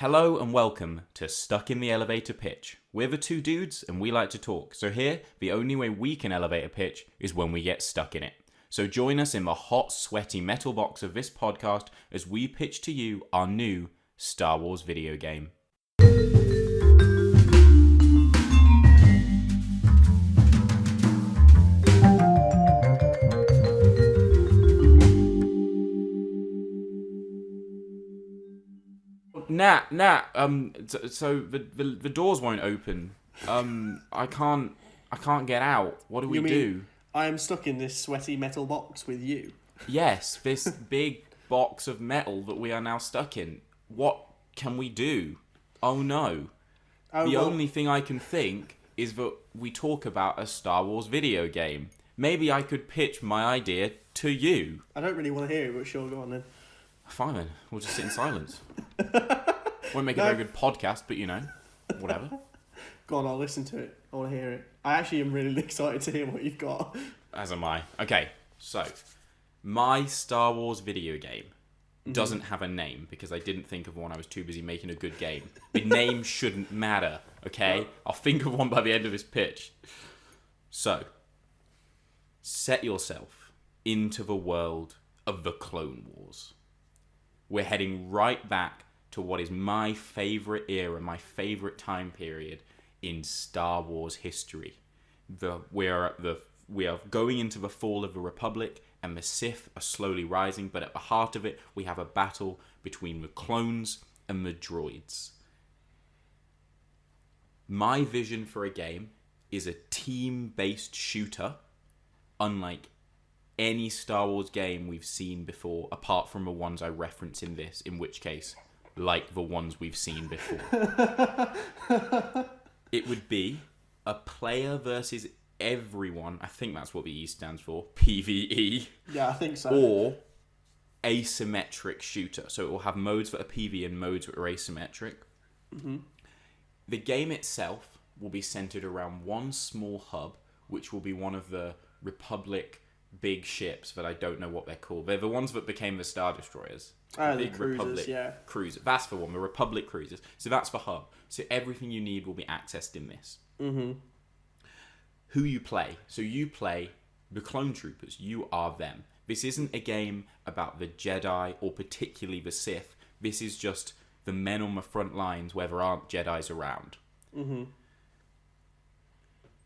Hello and welcome to Stuck in the Elevator Pitch. We're the two dudes and we like to talk. So here, the only way we can elevate a pitch is when we get stuck in it. So join us in the hot, sweaty metal box of this podcast as we pitch to you our new Star Wars video game. So the doors won't open. I can't get out. What do we do? I am stuck in this sweaty metal box with you. Yes, this big box of metal that we are now stuck in. What can we do? Oh no. The only thing I can think is that we talk about a Star Wars video game. Maybe I could pitch my idea to you. I don't really want to hear it, but sure, go on then. Fine then, we'll just sit in silence. Won't make a very good podcast, but you know, whatever. Go on, I'll listen to it. I want to hear it. I actually am really excited to hear what you've got. As am I. Okay, so my Star Wars video game doesn't have a name because I didn't think of one. I was too busy making a good game. The name shouldn't matter, okay? I'll think of one by the end of this pitch. So, set yourself into the world of the Clone Wars. We're heading right back to what is my favourite era, my favourite time period in Star Wars history. We are going into the fall of the Republic, and the Sith are slowly rising, but at the heart of it, we have a battle between the clones and the droids. My vision for a game is a team-based shooter, unlike any Star Wars game we've seen before, apart from the ones I reference in this, in which case, like the ones we've seen before. It would be a player versus everyone, I think that's what the E stands for, PvE. Yeah, I think so. Or asymmetric shooter. So it will have modes that are PvE and modes that are asymmetric. Mm-hmm. The game itself will be centered around one small hub, which will be one of the Republic big ships that I don't know what they're called. They're the ones that became the Star Destroyers. The big cruisers, Republic yeah. cruiser. That's the one, the Republic cruisers. So that's the hub. So everything you need will be accessed in this. Mm-hmm. Who you play. So you play the clone troopers. You are them. This isn't a game about the Jedi or particularly the Sith. This is just the men on the front lines where there aren't Jedis around. Mm-hmm.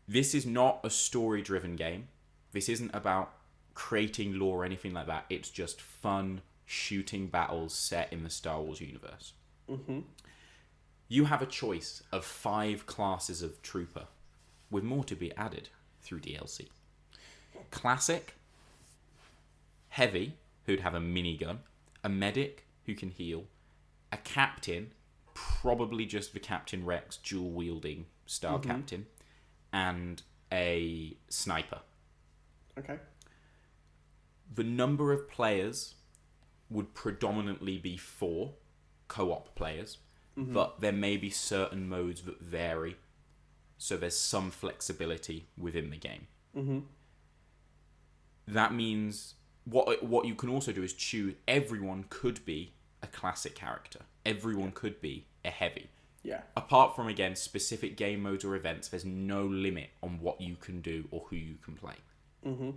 This is not a story-driven game. This isn't about creating lore or anything like that. It's just fun shooting battles set in the Star Wars universe. Mm-hmm. You have a choice of 5 classes of trooper, with more to be added through DLC. Classic, heavy, who'd have a minigun, a medic who can heal, a captain, probably just the Captain Rex dual-wielding style captain, and a sniper. Okay. The number of players would predominantly be 4 co-op players, but there may be certain modes that vary, so there's some flexibility within the game. Mm-hmm. That means what you can also do is choose. Everyone could be a classic character. Everyone could be a heavy. Yeah. Apart from, again, specific game modes or events, there's no limit on what you can do or who you can play. Mm-hmm.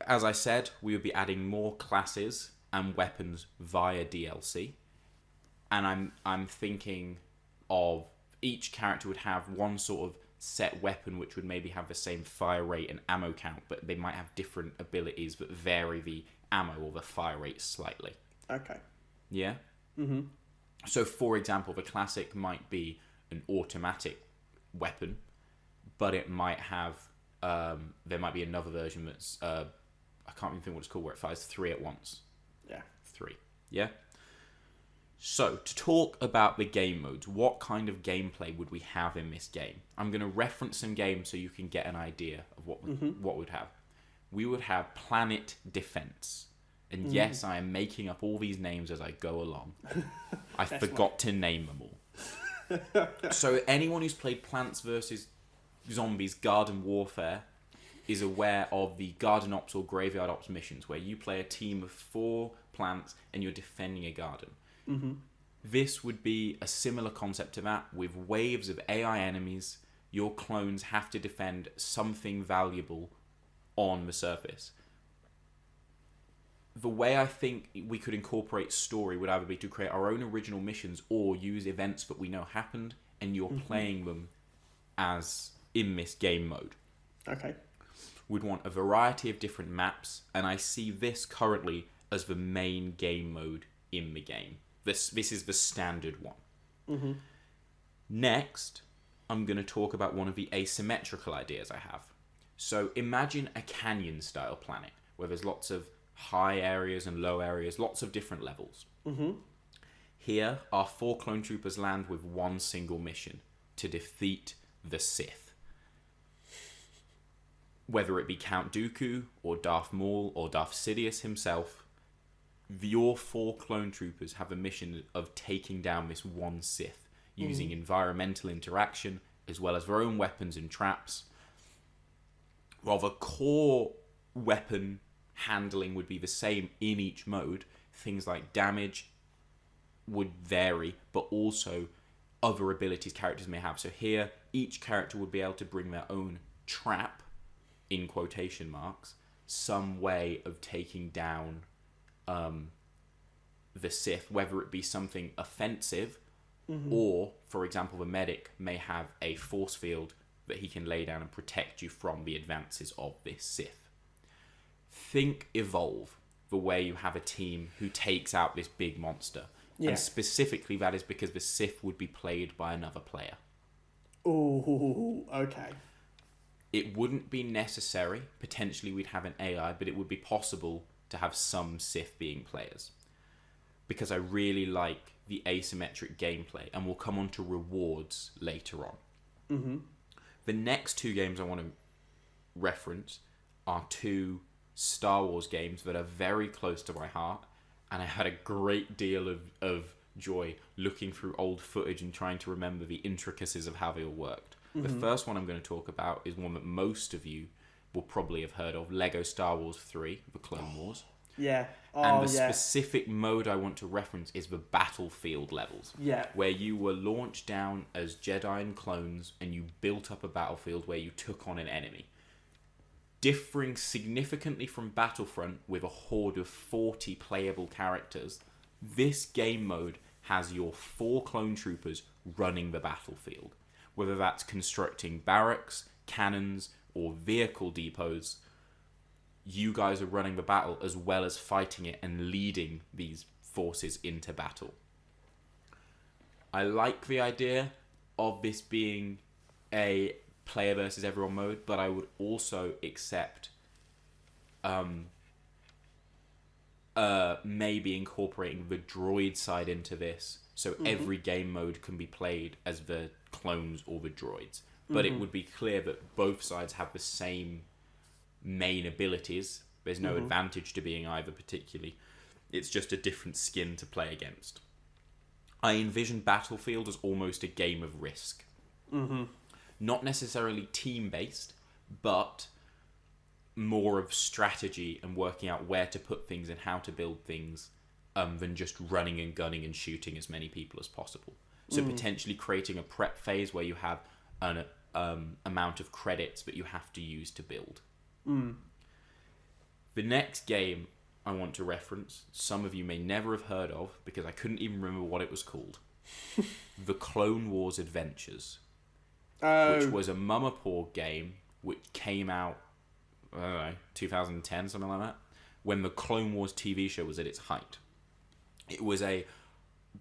As I said, we would be adding more classes and weapons via DLC. And I'm thinking of each character would have one sort of set weapon which would maybe have the same fire rate and ammo count, but they might have different abilities that vary the ammo or the fire rate slightly. Okay. Yeah? Mm-hmm. So, for example, the classic might be an automatic weapon, but it might have... there might be another version that's... I can't even think what it's called, where it fires 3 at once. Yeah. 3. Yeah? So, to talk about the game modes, what kind of gameplay would we have in this game? I'm going to reference some games so you can get an idea of what we'd have. We would have Planet Defense. And yes, I am making up all these names as I go along. I forgot to name them all. So, anyone who's played Plants vs. Zombies Garden Warfare is aware of the Garden Ops or Graveyard Ops missions, where you play a team of 4 plants and you're defending a garden. Mm-hmm. This would be a similar concept to that, with waves of AI enemies. Your clones have to defend something valuable on the surface. The way I think we could incorporate story would either be to create our own original missions or use events that we know happened and you're playing them as in this game mode. Okay. We'd want a variety of different maps, and I see this currently as the main game mode in the game. This is the standard one. Next, I'm going to talk about one of the asymmetrical ideas I have. So imagine a canyon-style planet where there's lots of high areas and low areas, lots of different levels. Here, our 4 clone troopers land with one single mission: to defeat the Sith. Whether it be Count Dooku, or Darth Maul, or Darth Sidious himself, your 4 clone troopers have a mission of taking down this one Sith, using environmental interaction, as well as their own weapons and traps. While the core weapon handling would be the same in each mode, things like damage would vary, but also other abilities characters may have. So here, each character would be able to bring their own trap, in quotation marks, some way of taking down the Sith, whether it be something offensive, or, for example, the medic may have a force field that he can lay down and protect you from the advances of this Sith. Think Evolve, the way you have a team who takes out this big monster. Yeah. And specifically that is because the Sith would be played by another player. Oh, okay. It wouldn't be necessary. Potentially we'd have an AI, but it would be possible to have some Sith being players. Because I really like the asymmetric gameplay, and we'll come on to rewards later on. The next 2 games I want to reference are 2 Star Wars games that are very close to my heart, and I had a great deal of joy looking through old footage and trying to remember the intricacies of how they all worked. The first one I'm going to talk about is one that most of you will probably have heard of, Lego Star Wars 3, The Clone Wars. Yeah. And the specific mode I want to reference is the battlefield levels. Yeah. Where you were launched down as Jedi and clones and you built up a battlefield where you took on an enemy. Differing significantly from Battlefront with a horde of 40 playable characters, this game mode has your 4 clone troopers running the battlefield. Whether that's constructing barracks, cannons, or vehicle depots, you guys are running the battle as well as fighting it and leading these forces into battle. I like the idea of this being a player versus everyone mode, but I would also accept maybe incorporating the droid side into this, so every game mode can be played as the clones or the droids. But it would be clear that both sides have the same main abilities. There's no advantage to being either particularly. It's just a different skin to play against. I envision Battlefield as almost a game of Risk. Not necessarily team-based, but more of strategy and working out where to put things and how to build things than just running and gunning and shooting as many people as possible. So potentially creating a prep phase where you have an amount of credits that you have to use to build. The next game I want to reference, some of you may never have heard of because I couldn't even remember what it was called. The Clone Wars Adventures. Which was a Mumapore game which came out, I don't know, 2010, something like that, when the Clone Wars TV show was at its height. It was a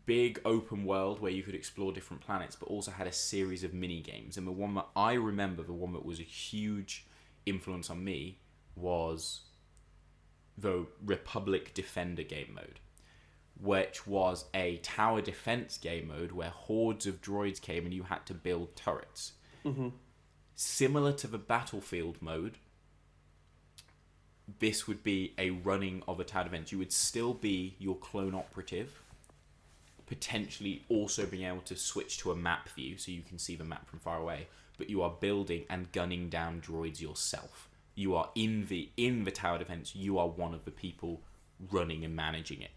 big open world where you could explore different planets, but also had a series of mini games. And the one that I remember, the one that was a huge influence on me, was the Republic Defender game mode, which was a tower defense game mode where hordes of droids came and you had to build turrets. Similar to the Battlefield mode, this would be a running of a tower defense. You would still be your clone operative, potentially also being able to switch to a map view so you can see the map from far away, but you are building and gunning down droids yourself. You are in the tower defense. You are one of the people running and managing it.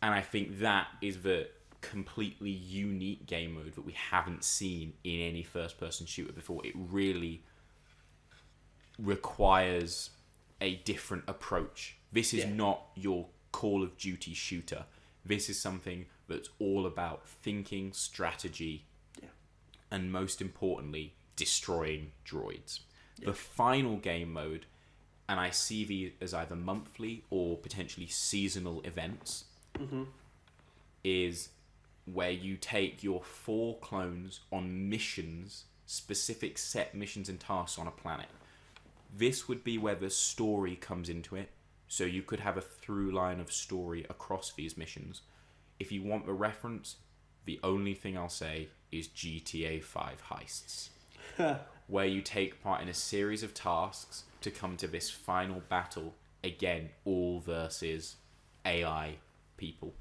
And I think that is the completely unique game mode that we haven't seen in any first-person shooter before. It really requires a different approach. This is not your Call of Duty shooter. This is something that's all about thinking, strategy, and most importantly, destroying droids. The final game mode, and I see these as either monthly or potentially seasonal events, is where you take your 4 clones on missions, specific set missions and tasks on a planet. This would be where the story comes into it, so you could have a through line of story across these missions. If you want the reference, the only thing I'll say is GTA 5 heists, where you take part in a series of tasks to come to this final battle, again, all versus AI people.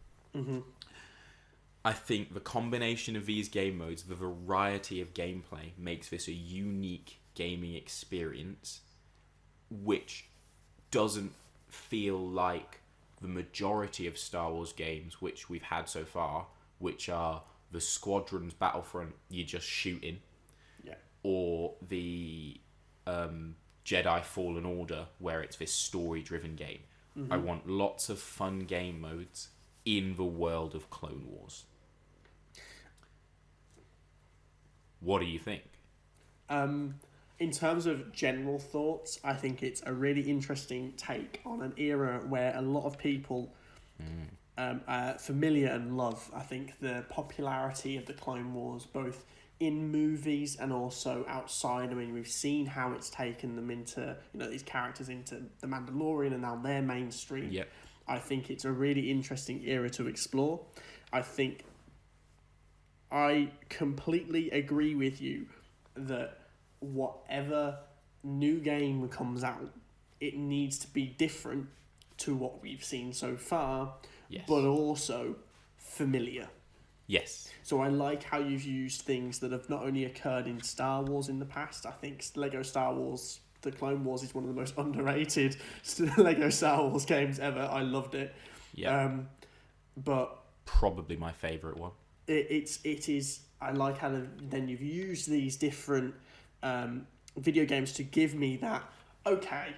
I think the combination of these game modes, the variety of gameplay, makes this a unique gaming experience, which doesn't feel like the majority of Star Wars games which we've had so far, which are the Squadrons Battlefront, you're just shooting, or the Jedi Fallen Order, where it's this story-driven game. I want lots of fun game modes in the world of Clone Wars. What do you think? In terms of general thoughts, I think it's a really interesting take on an era where a lot of people are familiar and love, I think, the popularity of the Clone Wars, both in movies and also outside. I mean, we've seen how it's taken them into, these characters into The Mandalorian, and now they're mainstream. Yep. I think it's a really interesting era to explore. I think I completely agree with you that whatever new game comes out, it needs to be different to what we've seen so far, but also familiar. Yes. So I like how you've used things that have not only occurred in Star Wars in the past. I think Lego Star Wars The Clone Wars is one of the most underrated Lego Star Wars games ever. I loved it. Yeah. But probably my favourite one. It is. I like how then you've used these different video games to give me that. Okay,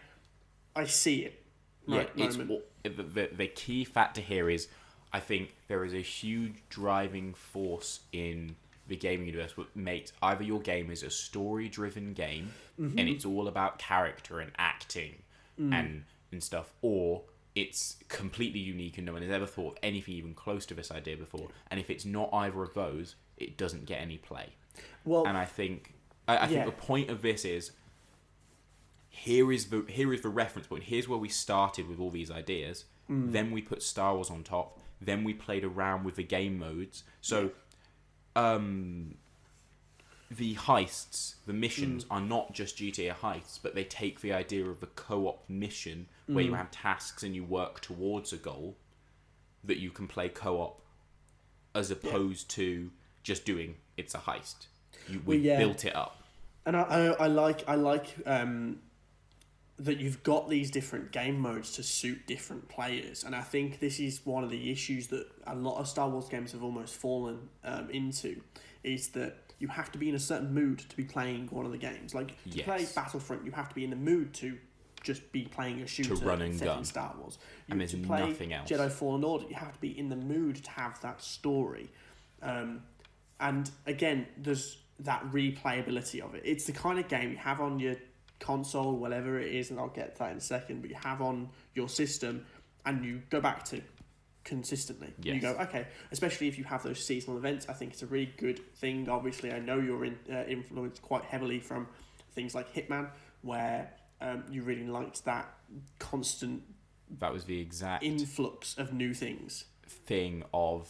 I see it. Right, yeah, moment. The key factor here is, I think there is a huge driving force in the gaming universe that makes either your game is a story-driven game and it's all about character and acting and stuff, or it's completely unique and no one has ever thought of anything even close to this idea before. And if it's not either of those, it doesn't get any play. Well, and I think the point of this is, here is the reference point. Here's where we started with all these ideas. Then we put Star Wars on top. Then we played around with the game modes. So, the heists, the missions are not just GTA heists, but they take the idea of the co-op mission where you have tasks and you work towards a goal that you can play co-op, as opposed to just doing it's a heist. We built it up, and I like that you've got these different game modes to suit different players, and I think this is one of the issues that a lot of Star Wars games have almost fallen into, is that you have to be in a certain mood to be playing one of the games. Like, to play Battlefront, you have to be in the mood to just be playing a shooter to run and set gun. In Star Wars. And there's to play nothing else. Jedi Fallen Order, you have to be in the mood to have that story. And again, there's that replayability of it. It's the kind of game you have on your console, whatever it is, and I'll get to that in a second, but you have on your system and you go back to consistently. Yes. You go, okay, especially if you have those seasonal events, I think it's a really good thing. Obviously, I know you're influenced quite heavily from things like Hitman, where you really liked that constant that was the exact influx of new things. Thing of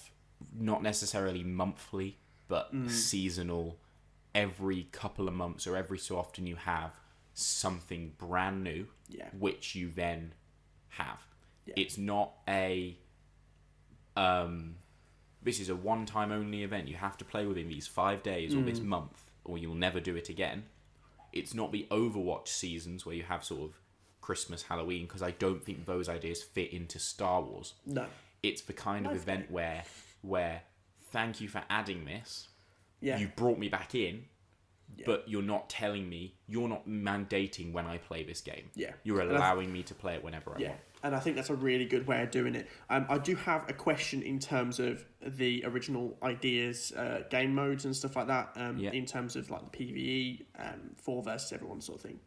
not necessarily monthly, but seasonal. Every couple of months or every so often you have something brand new, which you then have. Yeah. It's not a this is a one-time only event. You have to play within these 5 days or this month, or you'll never do it again. It's not the Overwatch seasons where you have sort of Christmas, Halloween, because I don't think those ideas fit into Star Wars. No. it's the kind of Nice event where thank you for adding this. Yeah. You brought me back in, Yeah. but you're not telling me, you're not mandating when I play this game. Yeah. You're And I allowing me to play it whenever I Yeah, want. and I think that's a really good way of doing it. I do have a question in terms of the original ideas, game modes and stuff like that. Yeah. In terms of like the PVE, 4 versus everyone sort of thing.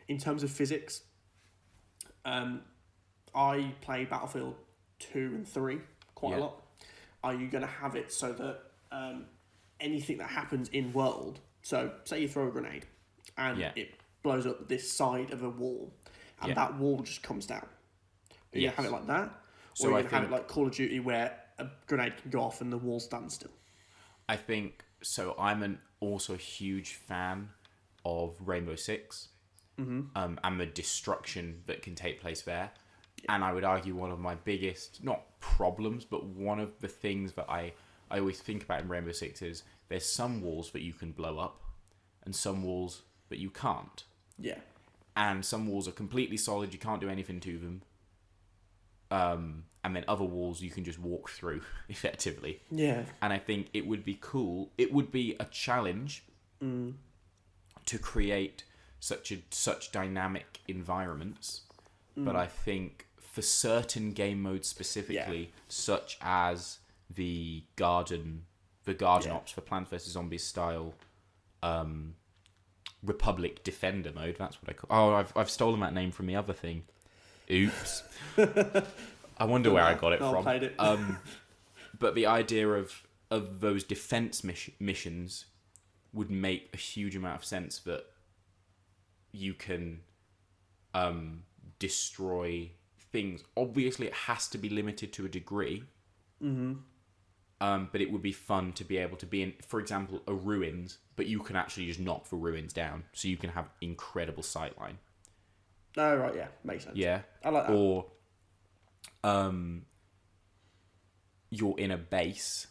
In terms of physics, I play Battlefield 2 and 3 quite Yeah. a lot. Are you going to have it so that anything that happens in world, so say you throw a grenade and Yeah. it blows up this side of a wall, and Yeah. that wall just comes down. Are you Yes. going to have it like that? Or So are you I going to have it think- like Call of Duty where a grenade can go off and the wall stands still? I think so. I'm also a huge fan of Rainbow Six, and the destruction that can take place there. And I would argue one of my biggest, not problems, but one of the things that I always think about in Rainbow Six is there's some walls that you can blow up, and some walls that you can't. Yeah. And some walls are completely solid; you can't do anything to them. And then other walls you can just walk through effectively. Yeah. And I think it would be cool. It would be a challenge to create such dynamic environments. But I think for certain game modes specifically, such as the garden ops for Plants vs Zombies style, Republic Defender mode. That's what I call. Oh, I've stolen that name from the other thing. Oops. I wonder where I got it No, I from. played it. But the idea of those defense missions would make a huge amount of sense, that you can destroy things. Obviously, it has to be limited to a degree. But it would be fun to be able to be in, for example, a ruins, but you can actually just knock the ruins down, so you can have incredible sightline. Oh, right, yeah. Makes sense. Yeah. I like that. Or you're in a base,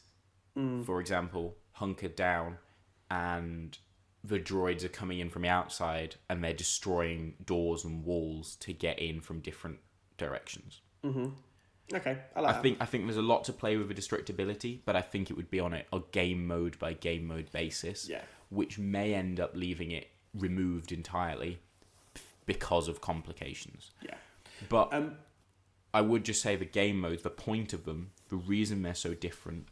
for example, hunkered down, and the droids are coming in from the outside, and they're destroying doors and walls to get in from different directions. Okay, I like that. I think there's a lot to play with the destructibility, but I think it would be on a game mode by game mode basis, Yeah. which may end up leaving it removed entirely because of complications. Yeah. But I would just say the game modes, the point of them, the reason they're so different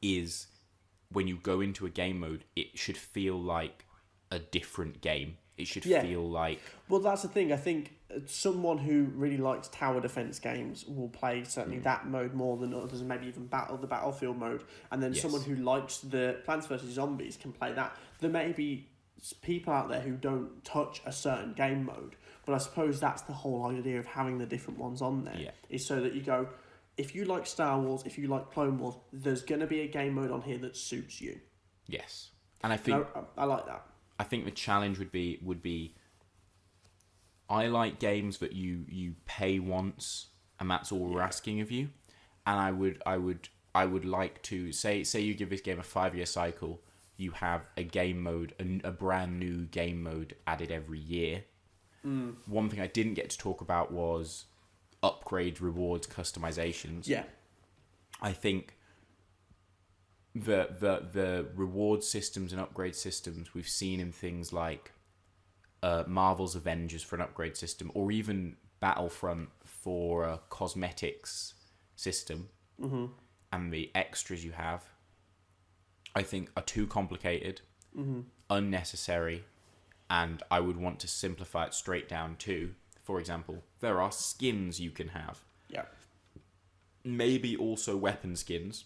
is when you go into a game mode, it should feel like a different game. It should feel like... Well, that's the thing. I think someone who really likes tower defense games will play certainly that mode more than others, and maybe even the Battlefield mode. And then someone who likes the Plants vs Zombies can play that. There may be people out there who don't touch a certain game mode, but I suppose that's the whole idea of having the different ones on there. Yeah. Is so that you go, if you like Star Wars, if you like Clone Wars, there's going to be a game mode on here that suits you. Yes. And I think... I like that. I think the challenge would be I like games that you pay once and that's all we're asking of you. And I would like to say you give this game a 5-year cycle, you have a game mode, a brand new game mode added every year. One thing I didn't get to talk about was upgrades, rewards, customizations. Yeah. I think the reward systems and upgrade systems we've seen in things like Marvel's Avengers for an upgrade system, or even Battlefront for a cosmetics system, and the extras you have, I think are too complicated, unnecessary, and I would want to simplify it straight down to, for example, there are skins you can have. Yeah. Maybe also weapon skins.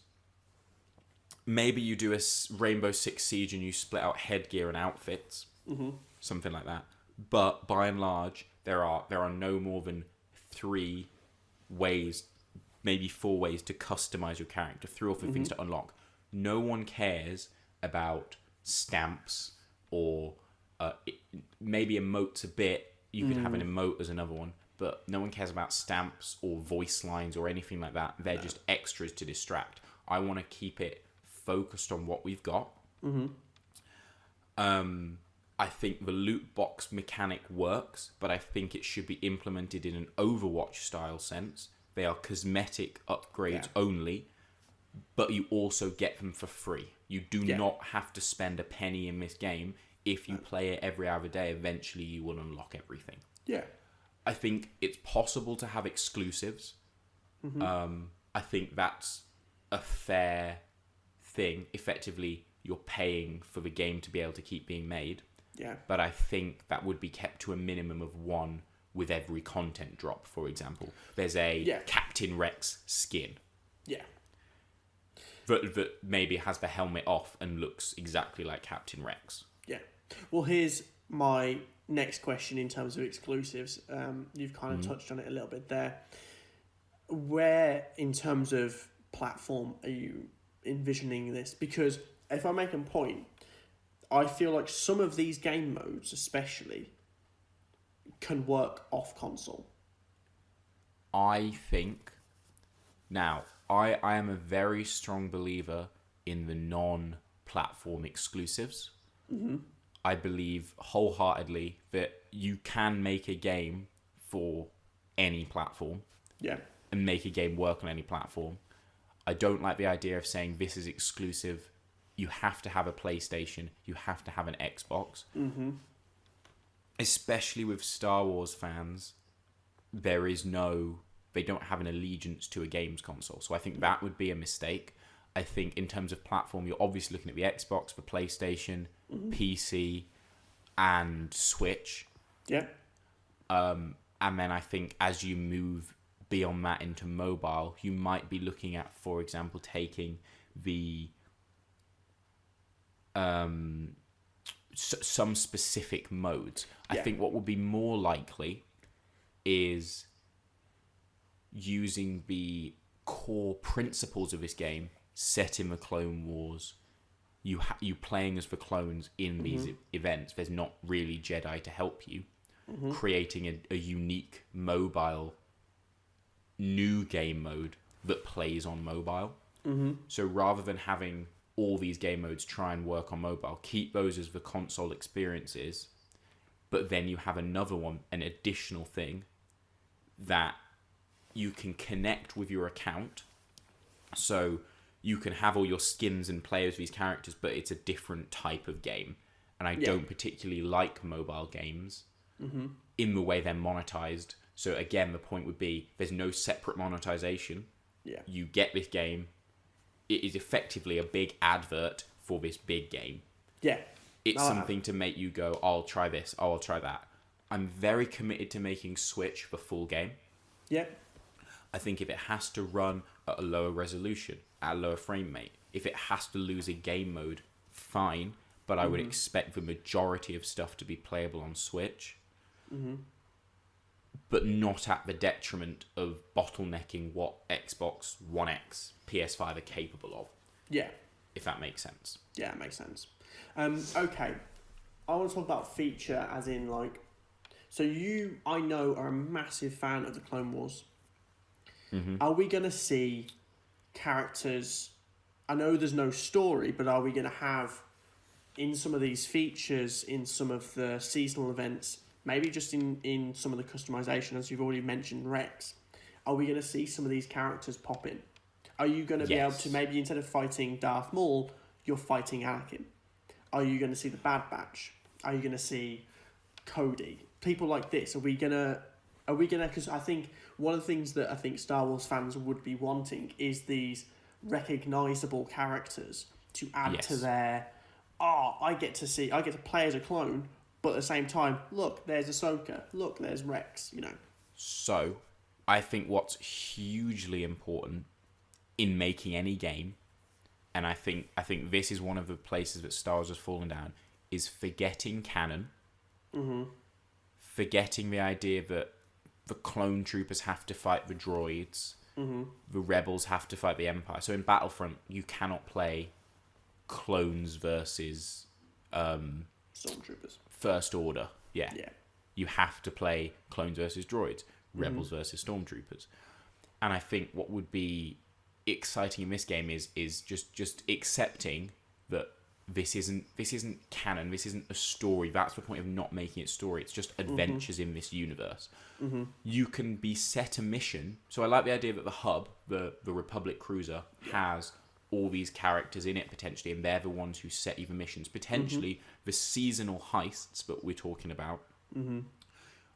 Maybe you do a Rainbow Six Siege and you split out headgear and outfits, something like that. But by and large, there are no more than 3 ways, maybe 4 ways to customize your character, 3 or 4 things to unlock. No one cares about stamps or maybe emotes a bit. You could have an emote as another one, but no one cares about stamps or voice lines or anything like that. They're just extras to distract. I want to keep it focused on what we've got. I think the loot box mechanic works, but I think it should be implemented in an Overwatch style sense. They are cosmetic upgrades Yeah. only, but you also get them for free. You do Yeah. not have to spend a penny in this game. If you play it every other day, eventually you will unlock everything. Yeah. I think it's possible to have exclusives. I think that's a fair thing. Effectively, you're paying for the game to be able to keep being made. Yeah. But I think that would be kept to a minimum of one with every content drop, for example. There's a Yeah. Captain Rex skin Yeah. that maybe has the helmet off and looks exactly like Captain Rex. Yeah. Well, here's my next question in terms of exclusives. You've kind of touched on it a little bit there. Where, in terms of platform, are you envisioning this? Because if I make a point, I feel like some of these game modes, especially, can work off console. I think... Now, I am a very strong believer in the non-platform exclusives. I believe wholeheartedly that you can make a game for any platform Yeah. and make a game work on any platform. I don't like the idea of saying this is exclusive. You have to have a PlayStation. You have to have an Xbox. Especially with Star Wars fans, they don't have an allegiance to a games console. So I think that would be a mistake. I think in terms of platform, you're obviously looking at the Xbox, the PlayStation, PC, and Switch. Yeah. And then I think as you move beyond that into mobile, you might be looking at, for example, taking the some specific modes. I Yeah. think what would be more likely is using the core principles of this game set in the Clone Wars. You playing as the clones in these events. There's not really Jedi to help you. Creating a unique mobile new game mode that plays on mobile. So rather than having all these game modes try and work on mobile, keep those as the console experiences, but then you have another one, an additional thing that you can connect with your account. So you can have all your skins and play as these characters, but it's a different type of game. And I don't particularly like mobile games in the way they're monetized. So again, the point would be there's no separate monetization. Yeah. You get this game. It is effectively a big advert for this big game. Yeah. It's something to make you go, I'll try this, I'll try that. I'm very committed to making Switch the full game. Yeah. I think if it has to run at a lower resolution, at a lower frame rate, if it has to lose a game mode, fine. But I would expect the majority of stuff to be playable on Switch. But not at the detriment of bottlenecking what Xbox One X, PS5 are capable of. Yeah. If that makes sense. Yeah, it makes sense. Okay. I want to talk about feature as in, like... So you, I know, are a massive fan of the Clone Wars. Are we going to see characters... I know there's no story, but are we going to have, in some of these features, in some of the seasonal events, maybe just in some of the customization, as you've already mentioned, Rex, are we going to see some of these characters pop in? Are you going to be able to, maybe instead of fighting Darth Maul, you're fighting Anakin? Are you going to see the Bad Batch? Are you going to see Cody? People like this. Are we going to... Because I think one of the things that I think Star Wars fans would be wanting is these recognisable characters to add to their... I get to play as a clone, but at the same time, look, there's Ahsoka. Look, there's Rex, you know. So, I think what's hugely important in making any game, and I think this is one of the places that Star Wars has fallen down, is forgetting canon. Forgetting the idea that the clone troopers have to fight the droids. The rebels have to fight the Empire. So in Battlefront, you cannot play clones versus Stormtroopers. First Order. Yeah. You have to play clones versus droids, rebels versus stormtroopers. And I think what would be exciting in this game is just accepting that this isn't canon. This isn't a story. That's the point of not making it story. It's just adventures in this universe. You can be set a mission. So I like the idea that the hub, the Republic cruiser, has all these characters in it potentially, and they're the ones who set you the missions. Potentially, the seasonal heists that we're talking about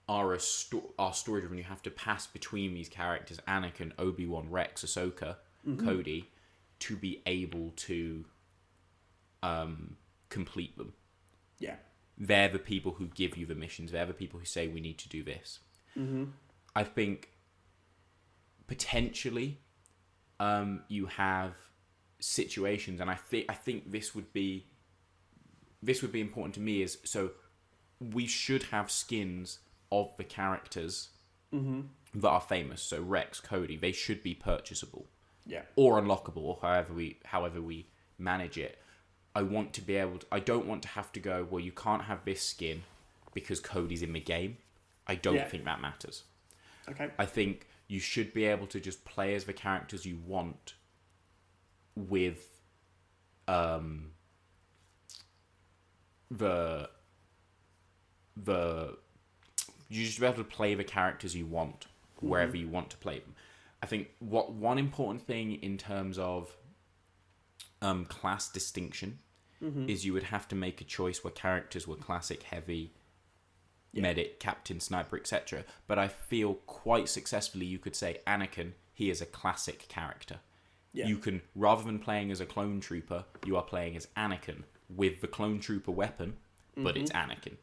are story driven. You have to pass between these characters: Anakin, Obi-Wan, Rex, Ahsoka, Cody, to be able to complete them. Yeah. They're the people who give you the missions. They're the people who say we need to do this. I think potentially you have situations, and I think this would be important to me, is so we should have skins of the characters that are famous. So Rex, Cody, they should be purchasable. Yeah. Or unlockable, or however we manage it. I don't want to have to go, well, you can't have this skin because Cody's in the game. I don't think that matters. Okay. I think you should be able to just play as the characters you want with you just be able to play the characters you want wherever you want to play them. I think one important thing in terms of class distinction is you would have to make a choice where characters were classic, heavy, medic, captain, sniper, etc. But I feel quite successfully you could say Anakin, he is a classic character. Yeah. You can, rather than playing as a clone trooper, you are playing as Anakin with the clone trooper weapon, but it's Anakin.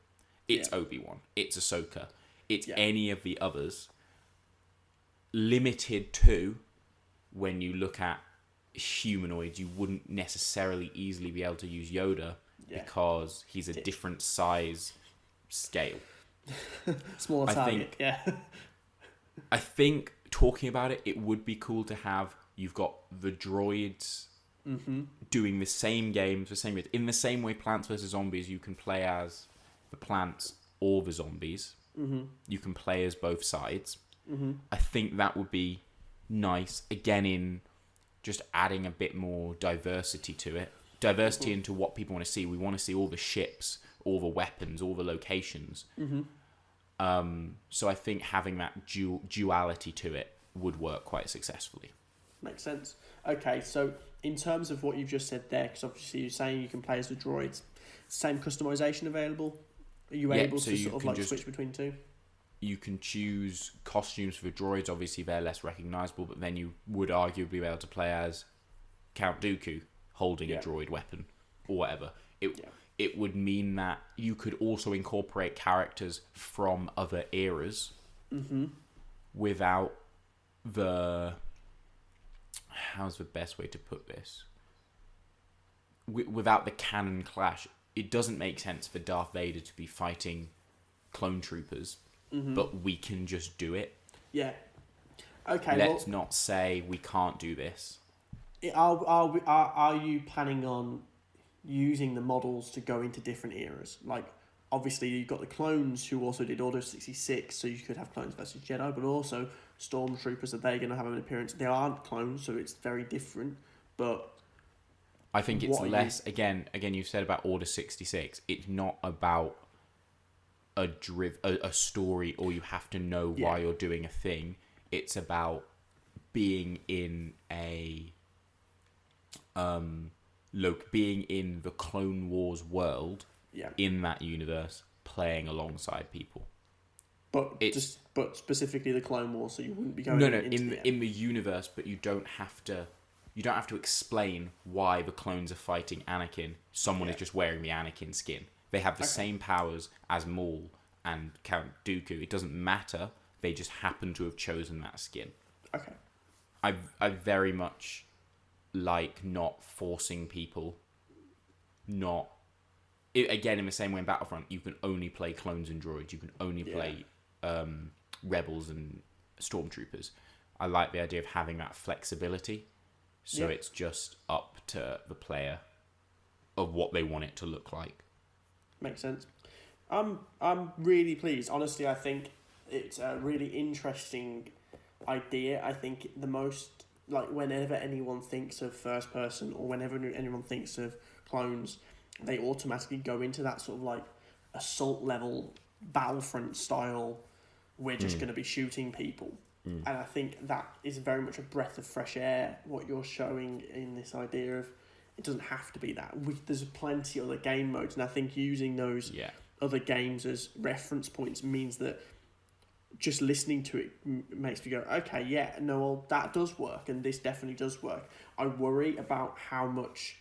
It's Obi-Wan. It's Ahsoka. It's any of the others. Limited to, when you look at humanoids, you wouldn't necessarily easily be able to use Yoda because he's a different size scale. Smaller target, I think talking about it, it would be cool to have, you've got the droids doing the same games, in the same way Plants vs. Zombies, you can play as the plants or the zombies. You can play as both sides. I think that would be nice, again, in just adding a bit more diversity to it. Diversity into what people want to see. We want to see all the ships, all the weapons, all the locations. So I think having that duality to it would work quite successfully. Makes sense. Okay, so in terms of what you've just said there, because obviously you're saying you can play as the droids, same customization available? Are you able to sort of like switch between two? You can choose costumes for the droids. Obviously, they're less recognizable, but then you would arguably be able to play as Count Dooku holding a droid weapon or whatever. It would mean that you could also incorporate characters from other eras without the... How's the best way to put this? Without the canon clash. It doesn't make sense for Darth Vader to be fighting clone troopers, but we can just do it. Yeah. Okay. Let's not say we can't do this. Are you planning on using the models to go into different eras? Like, obviously, you've got the clones who also did Order 66, so you could have clones versus Jedi, but also Stormtroopers, are they going to have an appearance? They aren't clones, so it's very different, but... I think it's less... Again, you've said about Order 66. It's not about a story, or you have to know why you're doing a thing. It's about being in a... being in the Clone Wars world, in that universe, playing alongside people. But specifically the Clone Wars, so you wouldn't be going in the universe, but you don't have to explain why the clones are fighting Anakin. Someone is just wearing the Anakin skin. They have the same powers as Maul and Count Dooku. It doesn't matter. They just happen to have chosen that skin. Okay. I very much like not forcing people. Again, in the same way in Battlefront, you can only play clones and droids. You can only play rebels and stormtroopers. I like the idea of having that flexibility. So it's just up to the player of what they want it to look like. Makes sense. I'm really pleased. Honestly, I think it's a really interesting idea. I think the most, like, whenever anyone thinks of first person or whenever anyone thinks of clones, they automatically go into that sort of like assault level, Battlefront style. We're just going to be shooting people. And I think that is very much a breath of fresh air, what you're showing in this idea of it doesn't have to be that. There's plenty of other game modes, and I think using those other games as reference points means that just listening to it makes me go, okay, yeah, no, well, that does work, and this definitely does work. I worry about how much,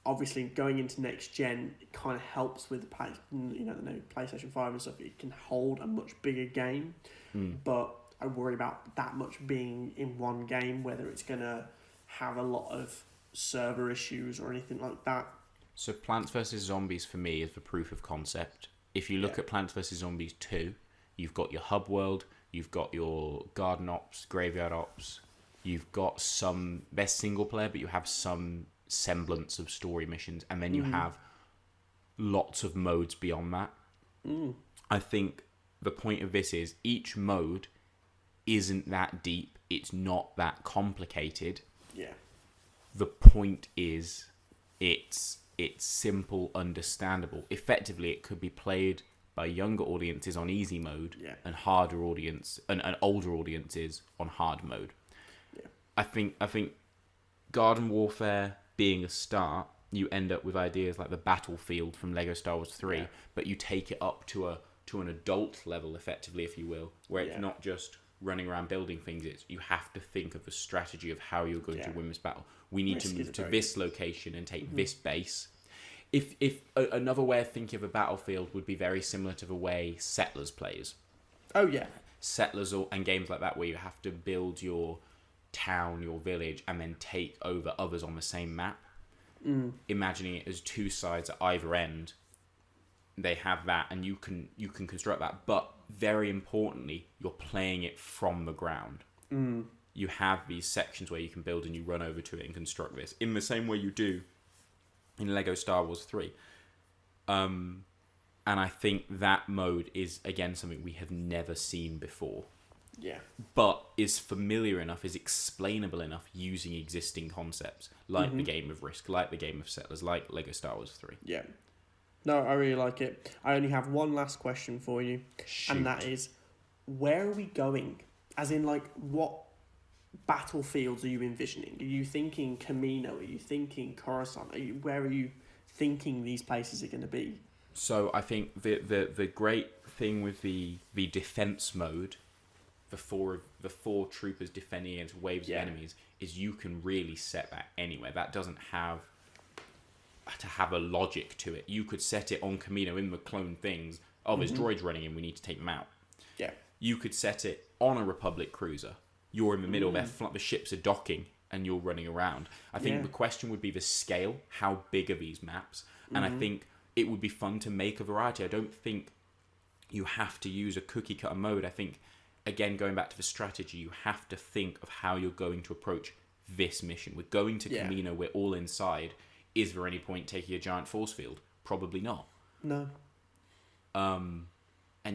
obviously, going into next gen, it kind of helps with the new PlayStation 5 and stuff. It can hold a much bigger game, but I worry about that much being in one game, whether it's going to have a lot of server issues or anything like that. So Plants vs. Zombies for me is the proof of concept. If you look at Plants vs. Zombies 2, you've got your hub world, you've got your garden ops, graveyard ops, you've got some best single player, but you have some semblance of story missions, and then you have lots of modes beyond that. I think the point of this is each mode isn't that deep, it's not that complicated. Yeah. The point is it's simple, understandable. Effectively, it could be played by younger audiences on easy mode and harder audience and older audiences on hard mode. Yeah. I think Garden Warfare being a start, you end up with ideas like the Battlefield from Lego Star Wars 3, but you take it up to an adult level, effectively, if you will, where it's not just running around building things. It's you have to think of a strategy of how you're going to win this battle. We need to move to this location and take this base. If another way of thinking of a battlefield would be very similar to the way Settlers plays. Oh yeah, Settlers and games like that where you have to build your town, your village, and then take over others on the same map. Imagining it as two sides at either end, they have that, and you can construct that. But very importantly, you're playing it from the ground. You have these sections where you can build, and you run over to it and construct this in the same way you do in Lego Star Wars 3. And I think that mode is, again, something we have never seen before. Yeah. But is familiar enough, is explainable enough using existing concepts, like the game of Risk, like the game of Settlers, like Lego Star Wars 3. Yeah. No, I really like it. I only have one last question for you. Shoot. And that is, where are we going? As in, like, what battlefields are you envisioning? Are you thinking Camino? Are you thinking Coruscant? Where are you thinking these places are going to be? So I think the great thing with the defense mode, the four troopers defending against waves of enemies, is you can really set that anywhere. That doesn't have to have a logic to it. You could set it on Camino in the clone things. Oh, there's droids running in, we need to take them out. Yeah. You could set it on a Republic cruiser. You're in the middle, the ships are docking, and you're running around. I think the question would be the scale. How big are these maps? And I think it would be fun to make a variety. I don't think you have to use a cookie cutter mode. I think, again, going back to the strategy, you have to think of how you're going to approach this mission. We're going to Camino, we're all inside. Is there any point taking a giant force field? Probably not. No. And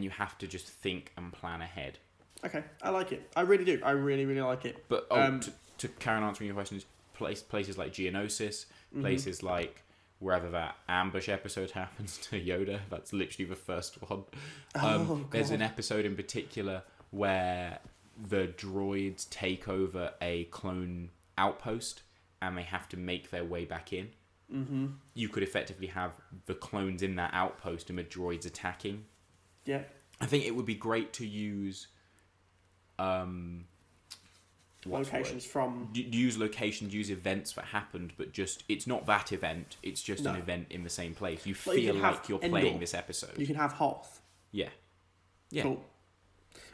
you have to just think and plan ahead. Okay, I like it. I really do. I really, really like it. But to carry on answering your questions, places like Geonosis, places like wherever that ambush episode happens to Yoda, that's literally the first one. There's an episode in particular where the droids take over a clone outpost and they have to make their way back in. You could effectively have the clones in that outpost and the droids attacking. Yeah. I think it would be great to use locations from... Use locations, use events that happened, but just... It's not that event, it's just an event in the same place. You feel like you're playing this episode. You can have Hoth. Yeah. Yeah. Cool.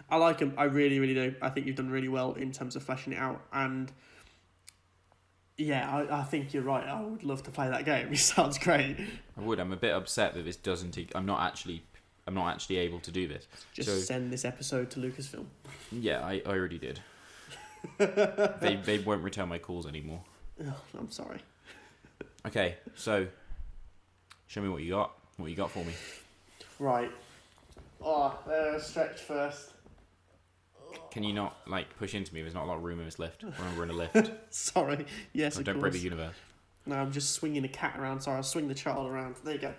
I like them. I really, really do. I think you've done really well in terms of fleshing it out. And yeah, I think you're right. I would love to play that game. It sounds great. I would. I'm a bit upset that this doesn't... I'm not actually able to do this. Just send this episode to Lucasfilm. Yeah, I already did. They won't return my calls anymore. Oh, I'm sorry. Okay, so show me what you got. What you got for me? Right. Oh, stretch first. Can you not push into me? There's not a lot of room in this lift. Remember, we're in a lift. Sorry. Yes, of don't course. break the universe. No, I'm just swinging a cat around. Sorry, I'll swing the child around. There you go.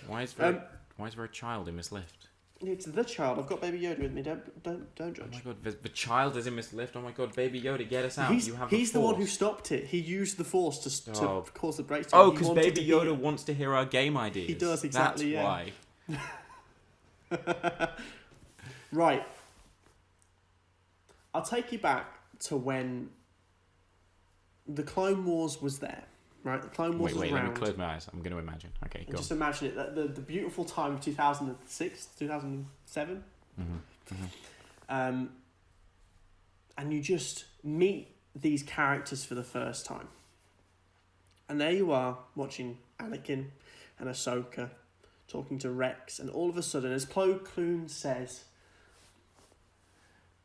Why is there a child in Miss Lift? It's the child. I've got Baby Yoda with me. Don't Oh judge. my god, the child is in Miss Lift. Oh my god, Baby Yoda, get us out. He's the one who stopped it. He used the Force to cause the breakdown. Oh, because Baby Yoda wants to hear our game ideas. He does, exactly. That's why. Right. I'll take you back to when the Clone Wars was there. Right, the Clone Wars was wait, around. let me close my eyes. I'm going to imagine. Okay, go. Just imagine it. The beautiful time of 2006, 2007. And you just meet these characters for the first time. And there you are, watching Anakin and Ahsoka talking to Rex, and all of a sudden, as Plo Koon says,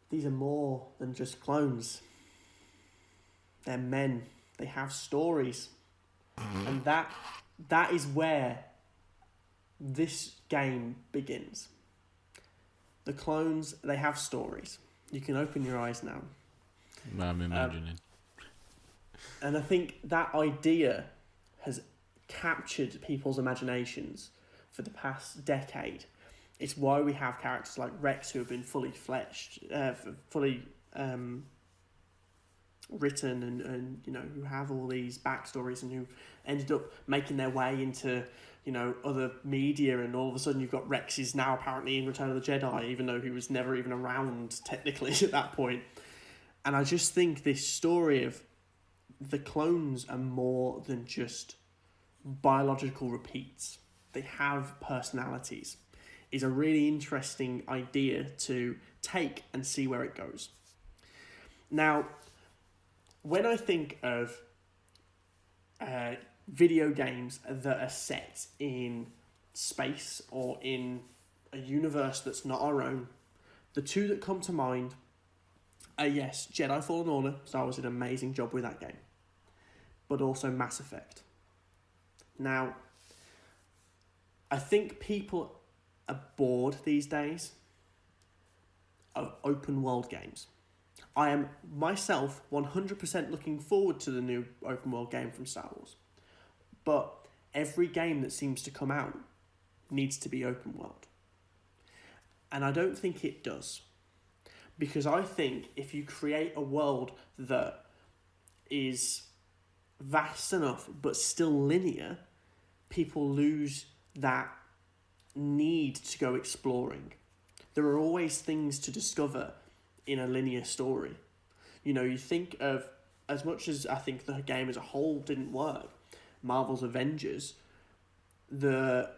these are more than just clones. They're men. They have stories. And that is where this game begins. The clones, they have stories. You can open your eyes now. I'm imagining. And I think that idea has captured people's imaginations for the past decade. It's why we have characters like Rex who have been fully fleshed, fully written, and you know, who have all these backstories and who ended up making their way into, you know, other media, and all of a sudden you've got Rex is now apparently in Return of the Jedi, even though he was never even around technically at that point. And I just think this story of the clones are more than just biological repeats. They have personalities. Is a really interesting idea to take and see where it goes. Now, when I think of video games that are set in space or in a universe that's not our own, the two that come to mind are, yes, Jedi Fallen Order. Star Wars did an amazing job with that game. But also Mass Effect. Now, I think people are bored these days of open world games. I am myself 100% looking forward to the new open world game from Star Wars. But every game that seems to come out needs to be open world. And I don't think it does. Because I think if you create a world that is vast enough but still linear, people lose that need to go exploring. There are always things to discover in a linear story. You know, you think of, as much as I think the game as a whole didn't work, Marvel's Avengers, the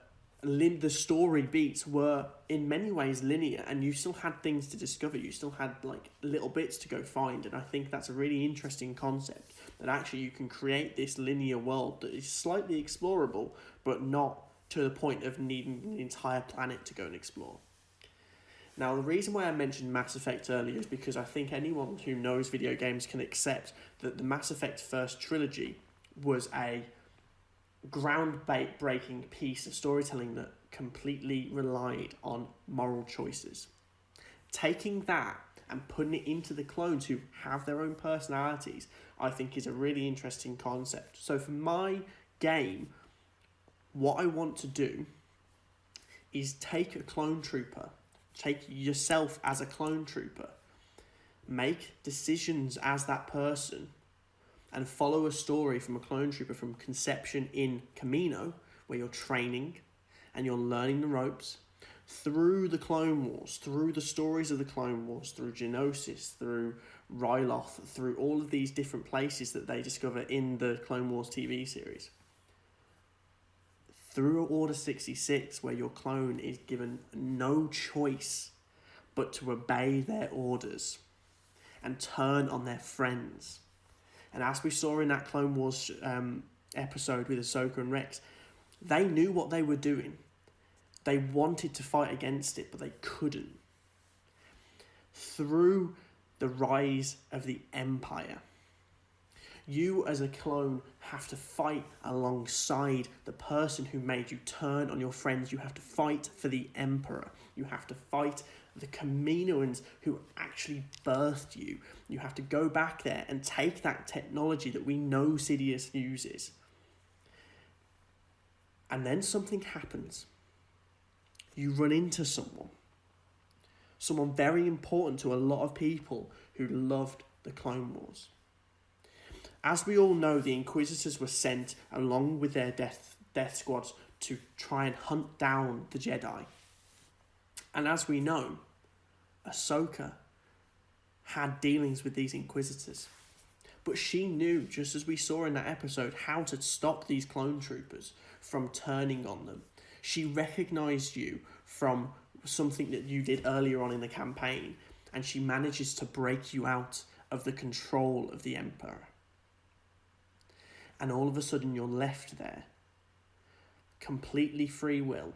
story beats were in many ways linear, and you still had things to discover. You still had like little bits to go find, and I think that's a really interesting concept, that actually you can create this linear world that is slightly explorable, but not to the point of needing an entire planet to go and explore. Now, the reason why I mentioned Mass Effect earlier is because I think anyone who knows video games can accept that the Mass Effect first trilogy was a groundbreaking piece of storytelling that completely relied on moral choices. Taking that and putting it into the clones who have their own personalities, I think is a really interesting concept. So for my game, what I want to do is take a clone trooper, take yourself as a clone trooper, make decisions as that person, and follow a story from a clone trooper from conception in Kamino, where you're training and you're learning the ropes, through the Clone Wars, through the stories of the Clone Wars, through Geonosis, through Ryloth, through all of these different places that they discover in the Clone Wars TV series. Through Order 66, where your clone is given no choice but to obey their orders and turn on their friends. And as we saw in that Clone Wars episode with Ahsoka and Rex, they knew what they were doing. They wanted to fight against it, but they couldn't. Through the rise of the Empire, you as a clone have to fight alongside the person who made you turn on your friends. You have to fight for the Emperor. You have to fight the Kaminoans who actually birthed you. You have to go back there and take that technology that we know Sidious uses And then something happens. You run into someone very important to a lot of people who loved the Clone Wars. As we all know, the Inquisitors were sent along with their death squads to try and hunt down the Jedi. And as we know, Ahsoka had dealings with these Inquisitors. But she knew, just as we saw in that episode, how to stop these clone troopers from turning on them. She recognised you from something that you did earlier on in the campaign, and she manages to break you out of the control of the Emperor. And all of a sudden you're left there, completely free will,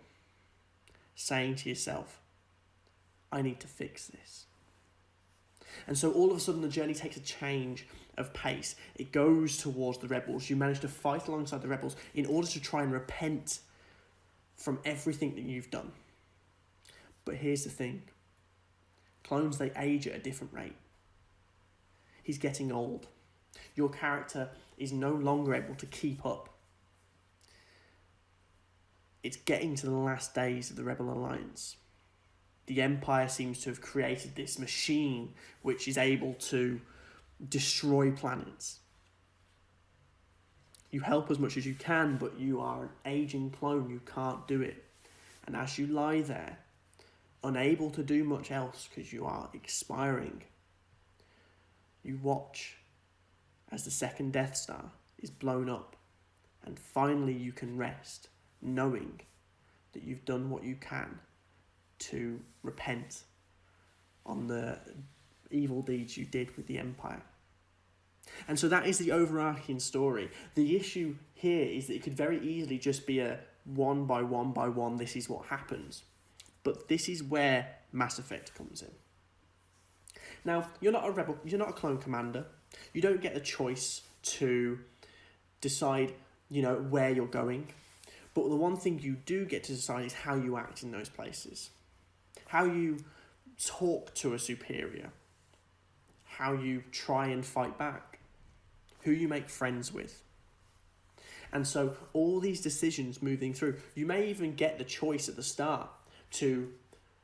saying to yourself, I need to fix this. And so all of a sudden the journey takes a change of pace. It goes towards the rebels. You manage to fight alongside the rebels in order to try and repent from everything that you've done. But here's the thing. Clones, they age at a different rate. He's getting old. Your character is no longer able to keep up. It's getting to the last days of the Rebel Alliance. The Empire seems to have created this machine which is able to destroy planets. You help as much as you can, but you are an aging clone. You can't do it. And as you lie there, unable to do much else because you are expiring, you watch as the second Death Star is blown up, and finally you can rest, knowing that you've done what you can to repent on the evil deeds you did with the Empire. And so that is the overarching story. The issue here is that it could very easily just be a one by one, this is what happens. But this is where Mass Effect comes in. Now, you're not a rebel, you're not a clone commander. You don't get a choice to decide, where you're going. But the one thing you do get to decide is how you act in those places. How you talk to a superior. How you try and fight back. Who you make friends with. And so all these decisions moving through, you may even get the choice at the start to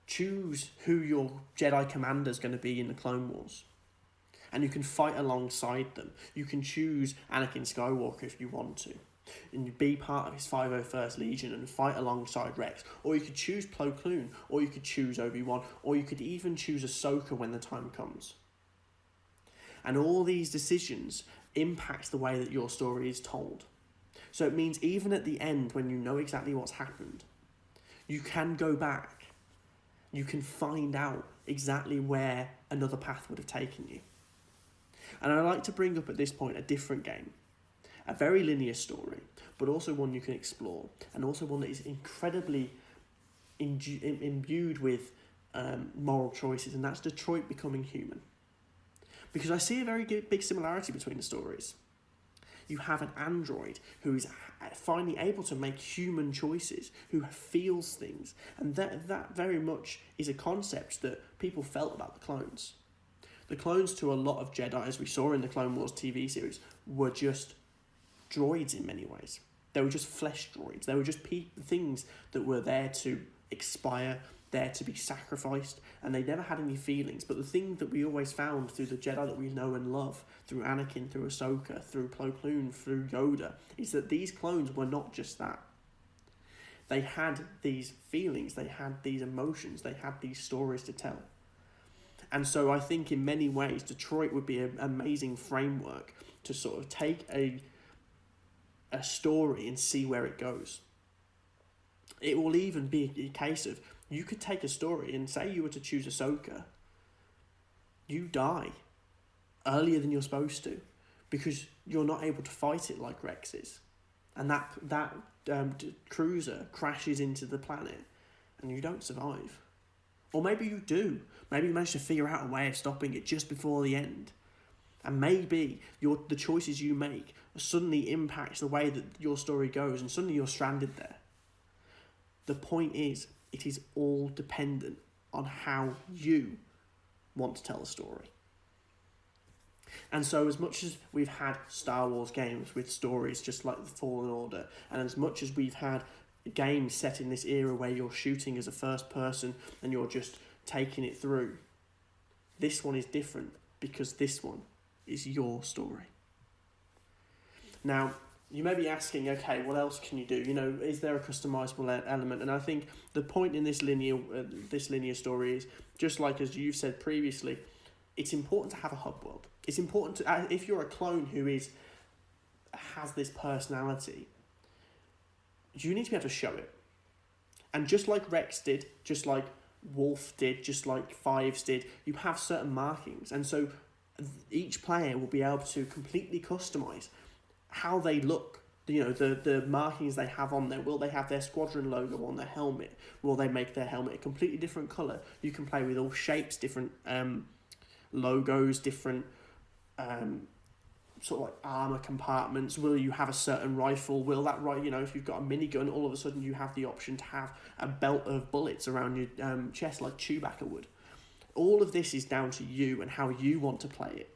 choose who your Jedi commander is going to be in the Clone Wars. And you can fight alongside them. You can choose Anakin Skywalker if you want to. And you be part of his 501st Legion and fight alongside Rex. Or you could choose Plo Koon. Or you could choose Obi-Wan. Or you could even choose Ahsoka when the time comes. And all these decisions impact the way that your story is told. So it means even at the end, when you know exactly what's happened, you can go back. You can find out exactly where another path would have taken you. And I'd like to bring up at this point a different game. A very linear story, but also one you can explore. And also one that is incredibly imbued with moral choices. And that's Detroit Becoming Human. Because I see a very big similarity between the stories. You have an android who is finally able to make human choices, who feels things. And that very much is a concept that people felt about the clones. The clones to a lot of Jedi, as we saw in the Clone Wars TV series, were just droids in many ways. They were just flesh droids. They were just things that were there to expire, there to be sacrificed, and they never had any feelings. But the thing that we always found through the Jedi that we know and love, through Anakin, through Ahsoka, through Plo Koon, through Yoda, is that these clones were not just that. They had these feelings, they had these emotions, they had these stories to tell. And so I think in many ways Detroit would be an amazing framework to sort of take a story and see where it goes. It will even be a case of, you could take a story and say you were to choose Ahsoka, you die earlier than you're supposed to because you're not able to fight it like Rex is. And that cruiser crashes into the planet and you don't survive. Or maybe you do. Maybe you manage to figure out a way of stopping it just before the end. And maybe the choices you make suddenly impacts the way that your story goes and suddenly you're stranded there. The point is, it is all dependent on how you want to tell the story. And so, as much as we've had Star Wars games with stories just like The Fallen Order, and as much as we've had games set in this era where you're shooting as a first person and you're just taking it through, this one is different because this one is your story. Now, you may be asking, okay, what else can you do? You know, is there a customizable element? And I think the point in this linear story is, just like as you've said previously, it's important to have a hub world. It's important to, if you're a clone who has this personality, you need to be able to show it. And just like Rex did, just like Wolf did, just like Fives did, you have certain markings. And so each player will be able to completely customize how they look, you know, the markings they have on there. Will they have their squadron logo on their helmet? Will they make their helmet a completely different colour? You can play with all shapes, different logos, different sort of like armour compartments. Will you have a certain rifle? Will that, you know, if you've got a minigun, all of a sudden you have the option to have a belt of bullets around your chest like Chewbacca would. All of this is down to you and how you want to play it.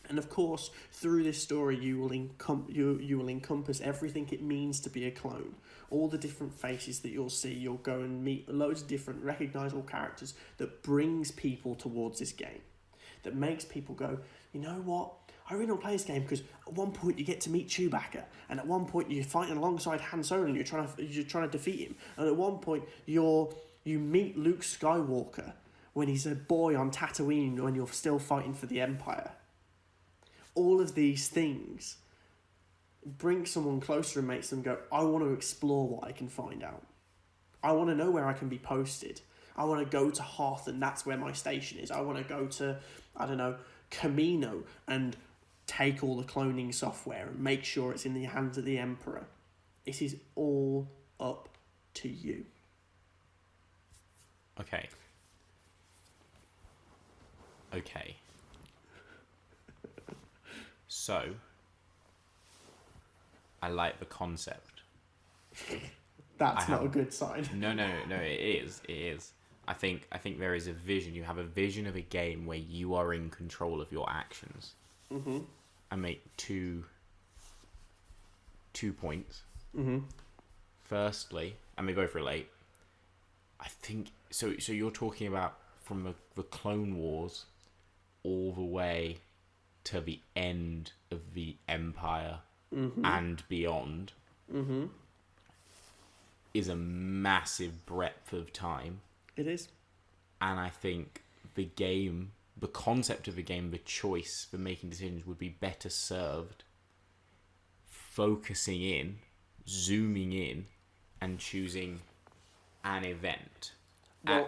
And of course, through this story, you will encompass everything it means to be a clone. All the different faces that you'll see, you'll go and meet loads of different recognisable characters that brings people towards this game. That makes people go, you know what? I really want to play this game because at one point you get to meet Chewbacca, and at one point you're fighting alongside Han Solo and you're trying to defeat him, and at one point you meet Luke Skywalker when he's a boy on Tatooine when you're still fighting for the Empire. All of these things bring someone closer and makes them go, I want to explore what I can find out. I want to know where I can be posted. I want to go to Hoth and that's where my station is. I want to go to, I don't know, Camino and take all the cloning software and make sure it's in the hands of the Emperor. It is all up to you. Okay. So, I like the concept. That's not a good sign. No, it is. I think there is a vision. You have a vision of a game where you are in control of your actions. Mm-hmm. I make two points. Mm-hmm. Firstly, and we both relate. I think so. You're talking about from the Clone Wars all the way to the end of the Empire and beyond. Mm-hmm. Is a massive breadth of time. It is. And I think the concept of the game, the choice for making decisions would be better served focusing in, zooming in, and choosing an event. Well,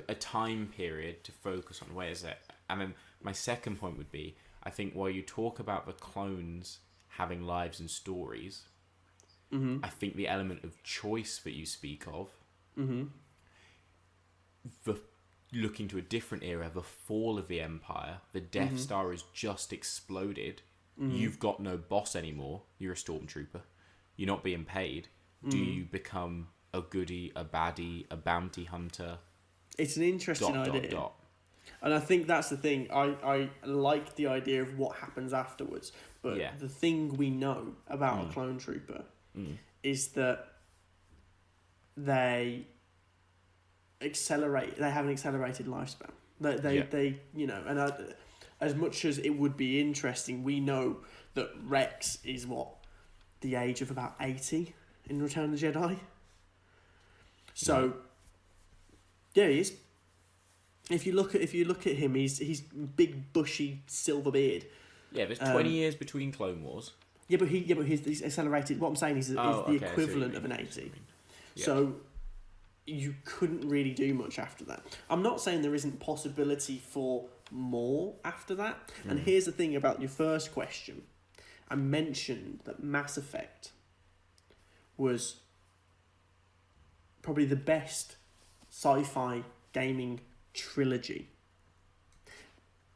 a time period to focus on. Where is it? And then my second point would be, I think while you talk about the clones having lives and stories, I think the element of choice that you speak of, the looking to a different era, the fall of the Empire, the Death Star has just exploded. You've got no boss anymore. You're a stormtrooper. You're not being paid. Do you become a goodie, a baddie, a bounty hunter? It's an interesting idea. And I think that's the thing. I like the idea of what happens afterwards. But the thing we know about a clone trooper is that they have an accelerated lifespan. They you know, and as much as it would be interesting, we know that Rex is the age of about 80 in Return of the Jedi. So yeah, he is. If you look at him, he's big bushy silver beard. Yeah, there's 20 years between Clone Wars. Yeah, but he's accelerated. What I'm saying is the equivalent of an 80. Yeah. So you couldn't really do much after that. I'm not saying there isn't possibility for more after that. And here's the thing about your first question. I mentioned that Mass Effect was probably the best sci-fi gaming trilogy.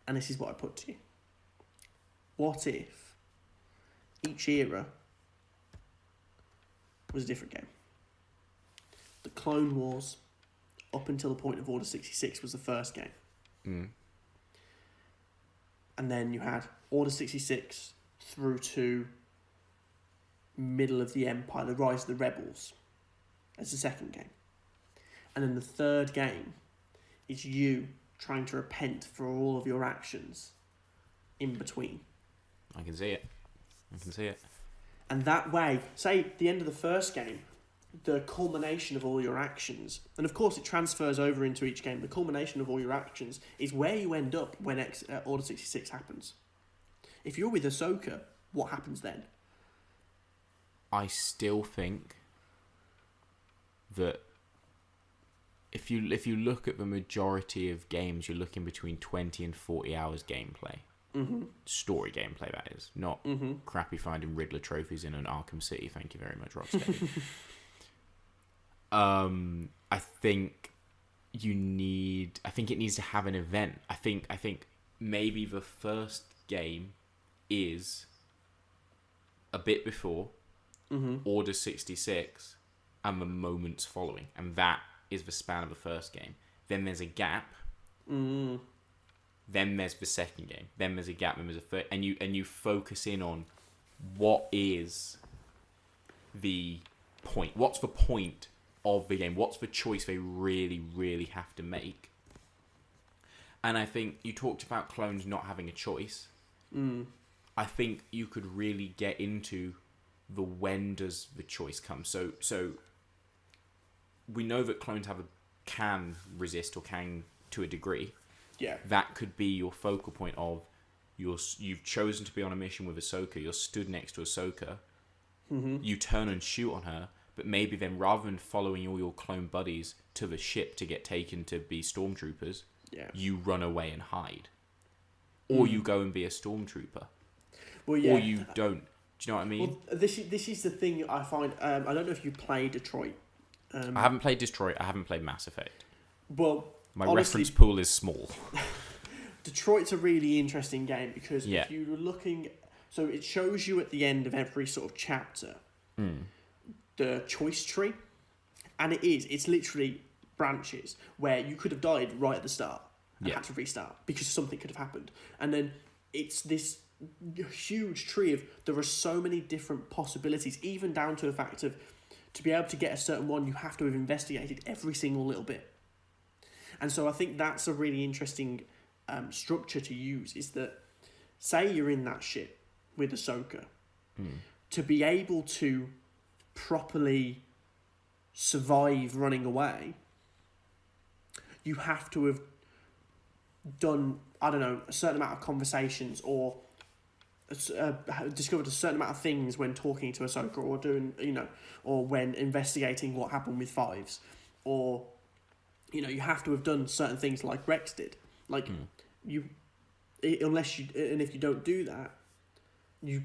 And this is what I put to you. What if each era was a different game? The Clone Wars, up until the point of Order 66, was the first game. and then you had Order 66 through to middle of the Empire, the Rise of the Rebels, as the second game. And then the third game is you trying to repent for all of your actions in between. I can see it. And that way, say, at the end of the first game, the culmination of all your actions, and of course it transfers over into each game, the culmination of all your actions is where you end up when Order 66 happens. If you're with Ahsoka, what happens then? I still think that if you look at the majority of games, you're looking between 20 and 40 hours gameplay. Mm-hmm. Story gameplay, that is. Not crappy finding Riddler trophies in an Arkham City. Thank you very much, Rocksteady. I think it needs to have an event. I think maybe the first game is a bit before Order 66 and the moments following, and that is the span of the first game. Then there's a gap. Then there's the second game. Then there's a gap. Then there's a third, and you focus in on what is the point. What's the point of the game? What's the choice they really, really have to make? And I think you talked about clones not having a choice. I think you could really get into the when does the choice come. So we know that clones can resist or can to a degree. Yeah. That could be your focal point of you've chosen to be on a mission with Ahsoka. You're stood next to Ahsoka. You turn and shoot on her, but maybe then rather than following all your clone buddies to the ship to get taken to be stormtroopers, you run away and hide, or you go and be a stormtrooper, or you don't. Do you know what I mean? Well, this is the thing I find. I don't know if you play Detroit. I haven't played Detroit. I haven't played Mass Effect. Well, my honestly, reference pool is small. Detroit's a really interesting game because if you were looking, so it shows you at the end of every sort of chapter the choice tree, and it's literally branches where you could have died right at the start and had to restart because something could have happened, and then it's this huge tree of there are so many different possibilities, even down to the fact of to be able to get a certain one you have to have investigated every single little bit. And so I think that's a really interesting structure to use, is that say you're in that ship with Ahsoka, to be able to properly survive running away, you have to have done, I don't know, a certain amount of conversations or discovered a certain amount of things when talking to Ahsoka or doing, or when investigating what happened with Fives, or, you have to have done certain things like Rex did. Like, if you don't do that, you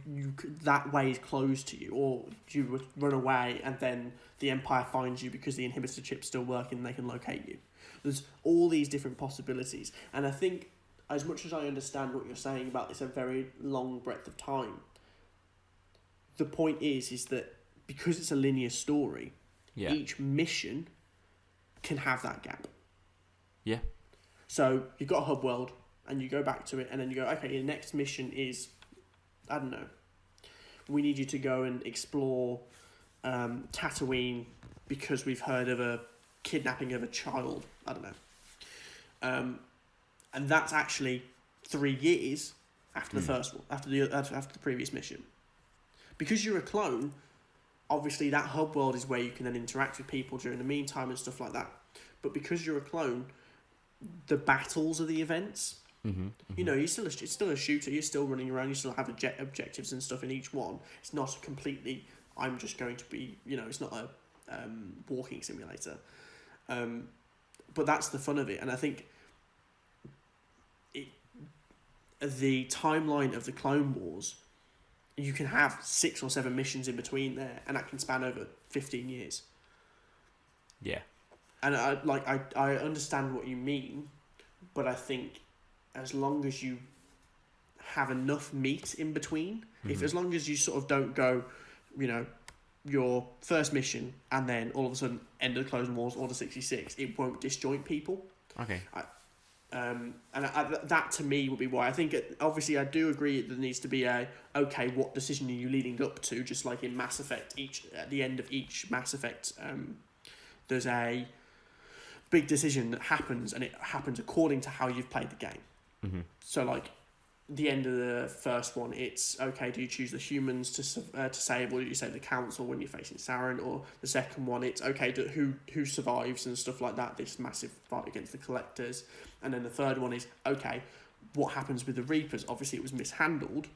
that way is closed to you, or you would run away and then the Empire finds you because the inhibitor chip's still working and they can locate you. There's all these different possibilities, and I think as much as I understand what you're saying about it's a very long breadth of time, the point is that because it's a linear story, each mission can have that gap. Yeah. So you've got a hub world, and you go back to it, and then you go, okay, your next mission is, I don't know, we need you to go and explore Tatooine because we've heard of a kidnapping of a child. I don't know. And that's actually 3 years after the first one, after the previous mission. Because you're a clone, obviously that hub world is where you can then interact with people during the meantime and stuff like that. But because you're a clone, the battles are the events. You're still a shooter. You're still running around. You still have objectives and stuff in each one. It's not completely, I'm just going to be, it's not a walking simulator. But that's the fun of it. And I think the timeline of the Clone Wars, you can have 6 or 7 missions in between there, and that can span over 15 years. Yeah. And I understand what you mean, but I think as long as you have enough meat in between, as long as you sort of don't go, your first mission and then all of a sudden end of the Clone Wars, Order 66, it won't disjoint people. Okay. That to me would be why. I think obviously I do agree there needs to be okay, what decision are you leading up to? Just like in Mass Effect, at the end of each Mass Effect, there's a big decision that happens, and it happens according to how you've played the game. Mm-hmm. So like the end of the first one, it's okay, do you choose the humans to save, or do you save the council when you're facing Saren? Or the second one, it's okay, who survives and stuff like that, this massive fight against the Collectors. And then the third one is, okay, what happens with the Reapers? Obviously it was mishandled,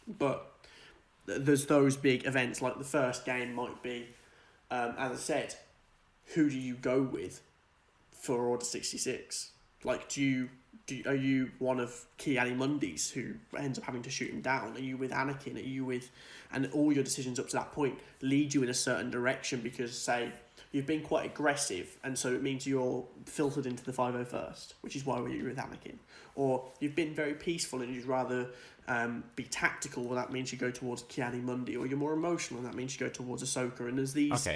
but there's those big events. Like the first game might be, as I said, who do you go with for Order 66? Like, are you one of Ki-Adi-Mundi's who ends up having to shoot him down? Are you with Anakin? Are you with... And all your decisions up to that point lead you in a certain direction because, say, you've been quite aggressive, and so it means you're filtered into the 501st, which is why you're with Anakin. Or you've been very peaceful and you'd rather be tactical, well, that means you go towards Ki-Adi-Mundi. Or you're more emotional, and that means you go towards Ahsoka. And there's these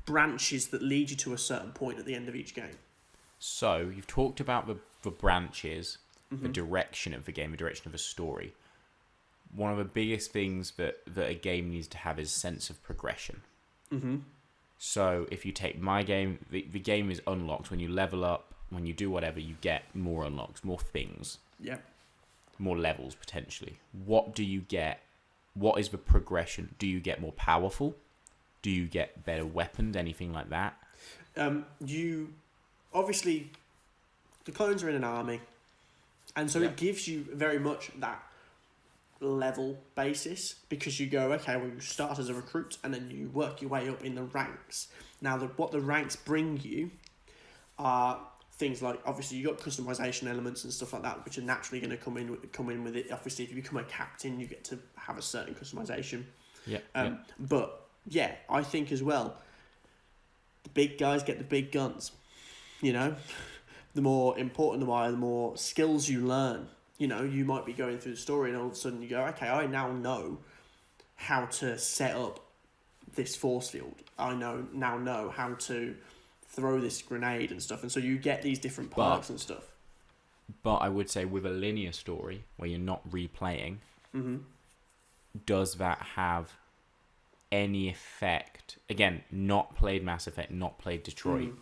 branches that lead you to a certain point at the end of each game. So, you've talked about the branches, the direction of the game, the direction of a story. One of the biggest things that a game needs to have is sense of progression. Mm-hmm. So, if you take my game, the game is unlocked. When you level up, when you do whatever, you get more unlocks, more things. Yeah. More levels, potentially. What do you get? What is the progression? Do you get more powerful? Do you get better weapons? Anything like that? Obviously, the clones are in an army, and so it gives you very much that level basis, because you go, okay, well, you start as a recruit and then you work your way up in the ranks. Now, what the ranks bring you are things like, obviously, you got customization elements and stuff like that, which are naturally going to come in with it. Obviously, if you become a captain, you get to have a certain customization. But yeah, I think as well, the big guys get the big guns. You know, the more important the are, the more skills you learn. You know, you might be going through the story and all of a sudden you go, okay, I now know how to set up this force field. I now know how to throw this grenade and stuff. And so you get these different perks and stuff. But I would say with a linear story where you're not replaying, does that have any effect? Again, not played Mass Effect, not played Detroit.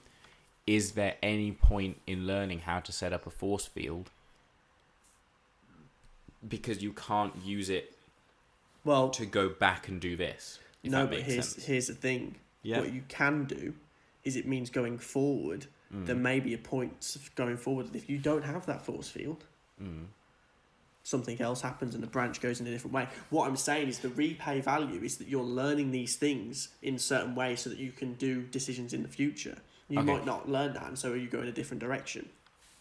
Is there any point in learning how to set up a force field because you can't use it to go back and do this? No, but here's the thing. Yeah. What you can do is it means going forward, there may be a point of going forward if you don't have that force field. Something else happens and the branch goes in a different way. What I'm saying is the replay value is that you're learning these things in certain ways so that you can do decisions in the future. You might not learn that, and so you go in a different direction.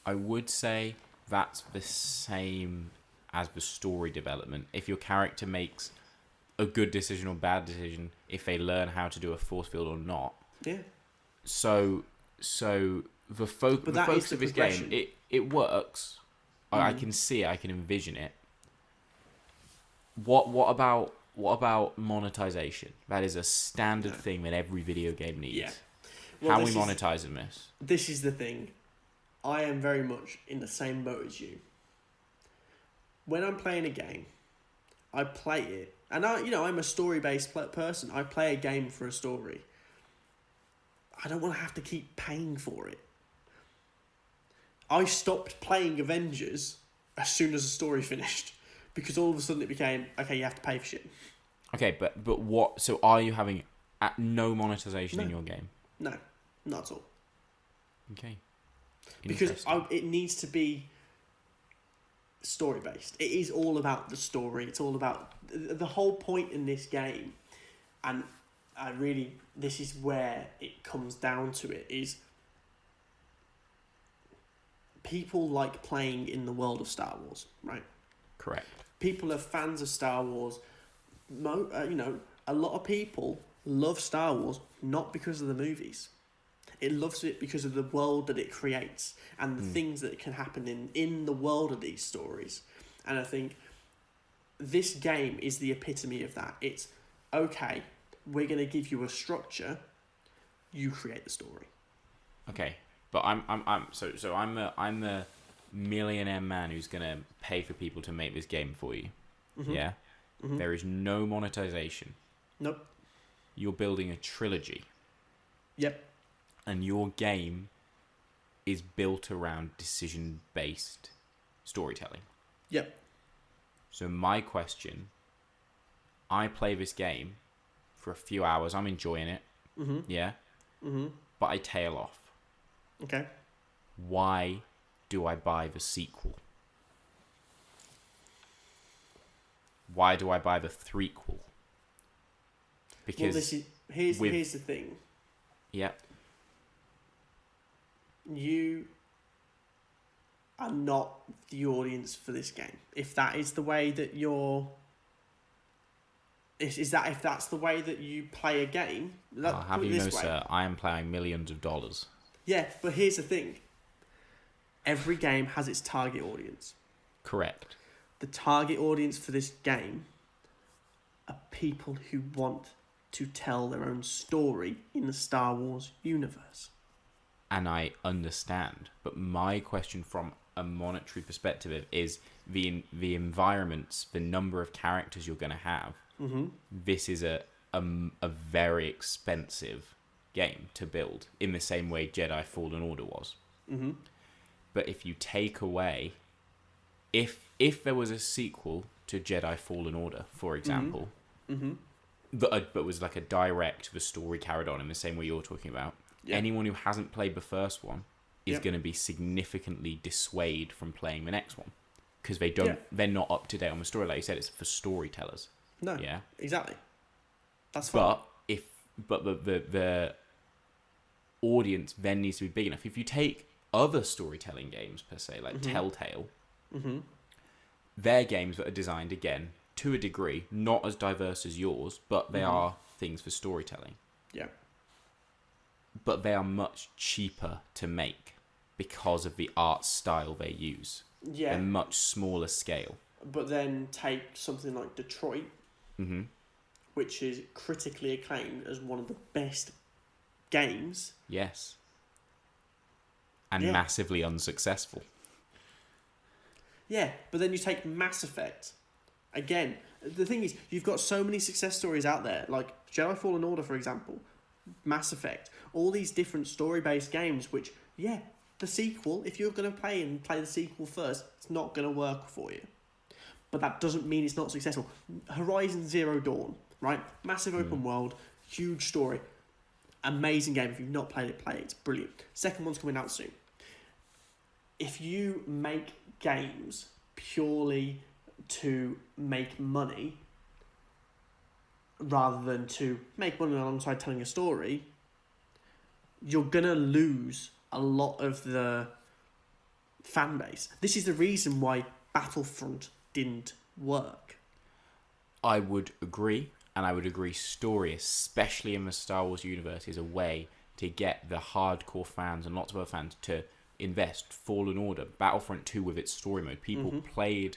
I would say that's the same as the story development. If your character makes a good decision or bad decision, if they learn how to do a force field or not. Yeah. So the focus of this game, it works. I can see it. I can envision it. What about monetization? That is a standard thing that every video game needs. Yeah. Well, how are we monetizing this? This is the thing. I am very much in the same boat as you. When I'm playing a game, I play it, and I'm a story-based person. I play a game for a story. I don't want to have to keep paying for it. I stopped playing Avengers as soon as the story finished, because all of a sudden it became, okay, you have to pay for shit. Okay, but what? So are you having no monetization in your game? No, not at all. Okay. Because it needs to be story based. It is all about the story. It's all about the whole point in this game, and this is where it comes down to it, is people like playing in the world of Star Wars, right? Correct. People are fans of Star Wars. A lot of people love Star Wars not because of the movies. It loves it because of the world that it creates and the things that can happen in the world of these stories. And I think this game is the epitome of that. It's, okay, we're going to give you a structure, you create the story. Okay, But I'm a millionaire man who's gonna pay for people to make this game for you. Yeah. There is no monetization. Nope. You're building a trilogy, Yep. and your game is built around decision-based storytelling. Yep. So my question, I play this game for a few hours, I'm enjoying it, yeah, but I tail off. Okay. Why do I buy the sequel? Why do I buy the threequel? Because here's the thing. Yeah. You are not the audience for this game. If that is the way that you're... if that's the way that you play a game... I'll have you know, sir, I am playing millions of dollars. Yeah, but here's the thing. Every game has its target audience. Correct. The target audience for this game are people who want to tell their own story in the Star Wars universe. And I understand, but my question from a monetary perspective is the environments, the number of characters you're going to have. This is a very expensive game to build, in the same way Jedi Fallen Order was. But if you take away, if there was a sequel to Jedi Fallen Order, for example, but was like a direct, the story carried on in the same way you're talking about, anyone who hasn't played the first one is going to be significantly dissuaded from playing the next one, because they're not up to date on the story. Like you said, it's for storytellers. No, yeah, exactly. That's fine. But the audience then needs to be big enough. If you take other storytelling games per se, like Telltale, they're games that are designed, again, to a degree, not as diverse as yours, but they are things for storytelling. Yeah. But they are much cheaper to make because of the art style they use. Yeah. They're much smaller scale. But then take something like Detroit, which is critically acclaimed as one of the best games. Yes. And massively unsuccessful. Yeah, but then you take Mass Effect. Again, the thing is, you've got so many success stories out there, like Jedi Fallen Order, for example, Mass Effect, all these different story-based games, which, the sequel, if you're going to play the sequel first, it's not going to work for you. But that doesn't mean it's not successful. Horizon Zero Dawn, right? Massive open world, huge story. Amazing game. If you've not played it, play it. It's brilliant. Second one's coming out soon. If you make games purely to make money rather than to make money alongside telling a story, you're going to lose a lot of the fan base. This is the reason why Battlefront didn't work. I would agree, and I would agree story, especially in the Star Wars universe, is a way to get the hardcore fans and lots of other fans to invest. Fallen Order, Battlefront 2 with its story mode, people played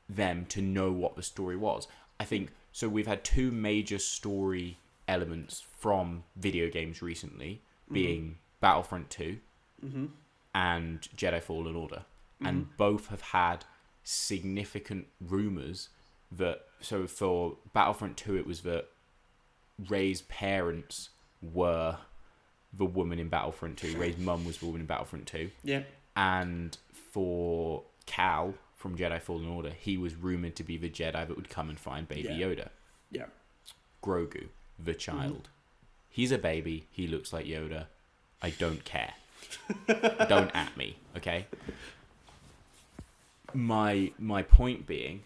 them to know what the story was. I think, so we've had two major story elements from video games recently, being Battlefront 2 and Jedi Fallen Order. And both have had significant rumours that, so for Battlefront 2 it was that Rey's parents were the woman in Battlefront 2. Rey's mum was the woman in Battlefront 2. Yeah. And for Cal from Jedi Fallen Order, he was rumoured to be the Jedi that would come and find Baby Yoda. Yeah. Grogu, the child. He's a baby. He looks like Yoda. I don't care. Don't at me, okay? My point being,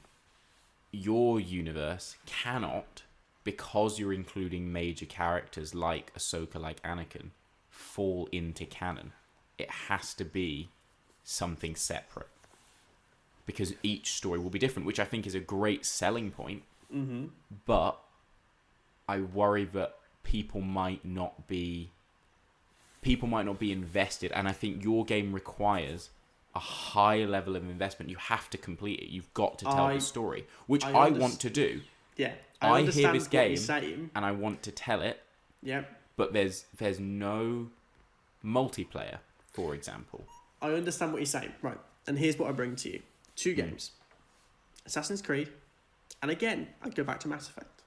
your universe cannot, because you're including major characters like Ahsoka, like Anakin, fall into canon. It has to be something separate, because each story will be different, which I think is a great selling point. But I worry that people might not be invested, and I think your game requires a high level of investment. You have to complete it. You've got to tell the story, which I want to do. Yeah, I hear this game and I want to tell it. Yeah, but there's no multiplayer for example. I understand what you're saying, right? And here's what I bring to you: 2 games, Assassin's Creed, and again, I'd go back to Mass Effect.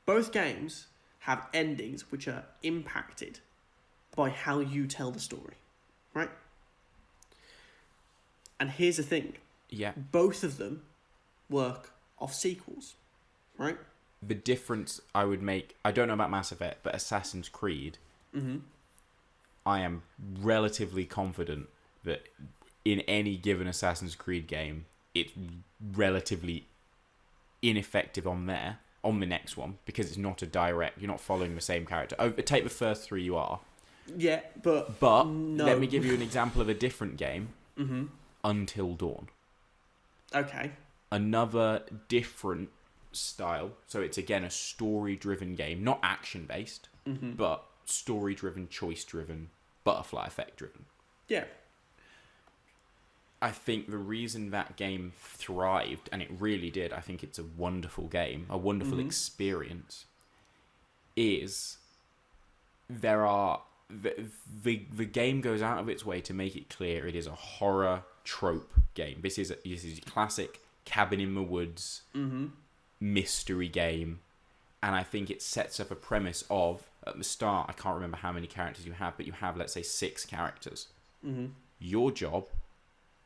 Both games have endings which are impacted by how you tell the story, right? And here's the thing: Yeah. both of them work off sequels, right? The difference I would make, I don't know about Mass Effect, but Assassin's Creed, I am relatively confident that in any given Assassin's Creed game, it's relatively ineffective on the next one, because it's not a direct, you're not following the same character. Oh, take the first 3 you are. Yeah, but no. Let me give you an example of a different game. Until Dawn. Okay. Another different style. So it's again a story-driven game, not action-based, but story-driven, choice-driven, butterfly effect-driven. Yeah. I think the reason that game thrived, and it really did, I think it's a wonderful game, a wonderful experience, is there are... The game goes out of its way to make it clear it is a horror trope game. This is a classic cabin in the woods mystery game, and I think it sets up a premise of, at the start, I can't remember how many characters you have, but you have, let's say, 6 characters. Your job,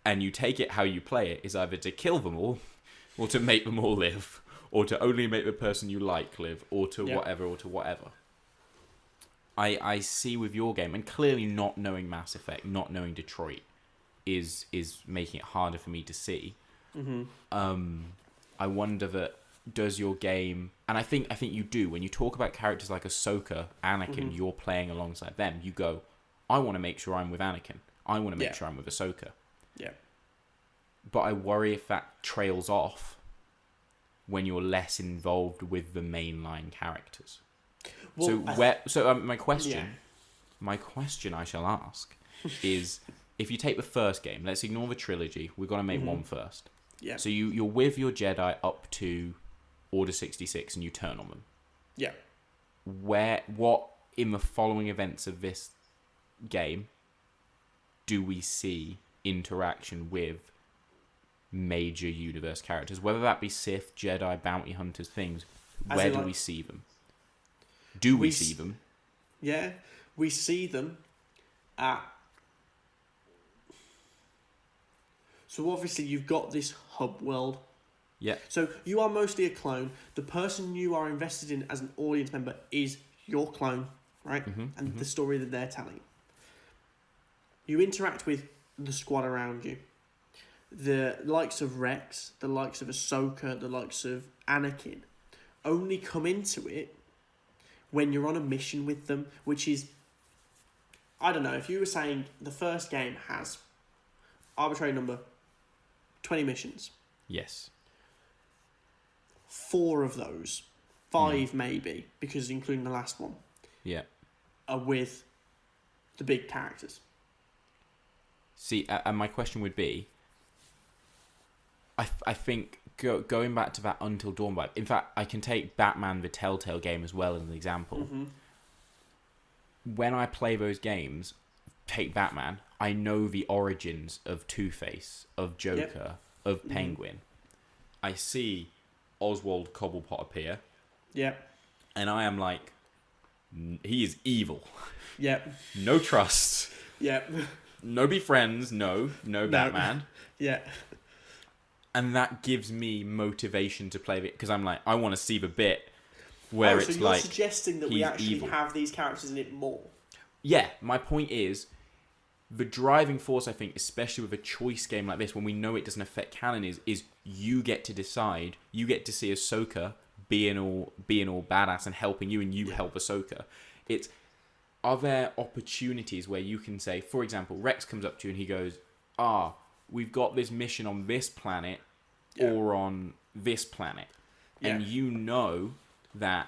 and you take it how you play it, is either to kill them all, or to make them all live, or to only make the person you like live, or to whatever. I see with your game, and clearly not knowing Mass Effect, not knowing Detroit, is making it harder for me to see. I wonder that, does your game, and I think you do, when you talk about characters like Ahsoka, Anakin, you're playing alongside them, you go, I want to make sure I'm with Anakin. I want to make sure I'm with Ahsoka. Yeah. But I worry if that trails off when you're less involved with the mainline characters. Well, my question I shall ask is, if you take the first game, let's ignore the trilogy, we've got to make one first. Yeah. So you're with your Jedi up to Order 66 and you turn on them. Yeah. What in the following events of this game do we see interaction with major universe characters, whether that be Sith, Jedi, bounty hunters, things? Where do we see them? Do we see them? Yeah, we see them at... So obviously you've got this hub world. Yeah. So you are mostly a clone. The person you are invested in as an audience member is your clone, right? And the story that they're telling. You interact with the squad around you. The likes of Rex, the likes of Ahsoka, the likes of Anakin only come into it when you're on a mission with them, which is, I don't know, if you were saying the first game has arbitrary number 20 missions. Yes. 4 of those, 5 maybe, because including the last one, are with the big characters. See, and my question would be, I think going back to that Until Dawn vibe. In fact, I can take Batman the Telltale game as well as an example. When I play those games, take Batman, I know the origins of Two-Face, of Joker, of Penguin. I see Oswald Cobblepot appear. Yeah. And I am like, he is evil. Yeah. No trust. Yeah. No be friends. No Batman. Yeah. And that gives me motivation to play it, because I'm like, I want to see the bit where it's you're like, suggesting that we actually evil. have these characters in it more. Yeah, my point is, the driving force, I think, especially with a choice game like this, when we know it doesn't affect canon, is you get to decide. You get to see Ahsoka being all badass and helping you, and you help Ahsoka. Are there opportunities where you can say, for example, Rex comes up to you and he goes, we've got this mission on this planet or on this planet. And you know that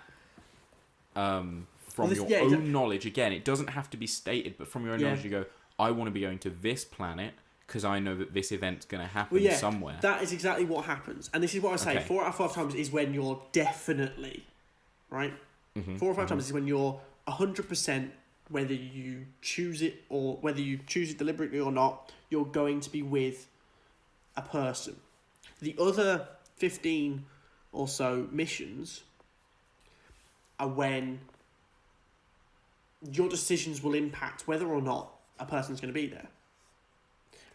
from your own knowledge, again, it doesn't have to be stated, but from your own knowledge, you go, I want to be going to this planet because I know that this event's going to happen somewhere. That is exactly what happens. And this is what I say, 4 out of 5 times is when you're definitely, right? 4 or 5 times is when you're 100% whether you choose it or whether you choose it deliberately or not, you're going to be with a person. The other 15 or so missions are when your decisions will impact whether or not a person's going to be there.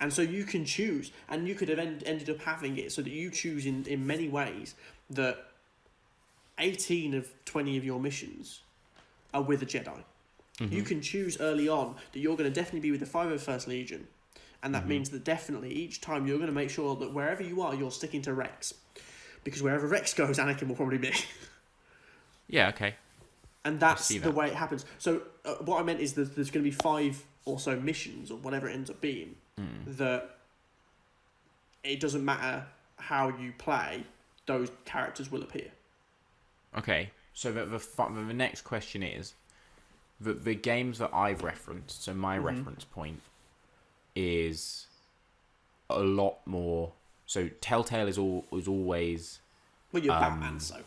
And so you can choose, and you could have ended up having it so that you choose in many ways that 18 of 20 of your missions are with a Jedi. Mm-hmm. You can choose early on that you're going to definitely be with the 501st Legion, and that means that definitely each time you're going to make sure that wherever you are, you're sticking to Rex. Because wherever Rex goes, Anakin will probably be. Yeah, okay. And that's the way it happens. So what I meant is that there's going to be 5 or so missions, or whatever it ends up being, that it doesn't matter how you play, those characters will appear. Okay, so the next question is, the games that I've referenced, so my reference point is a lot more... So Telltale is always... Well, you're Batman, so...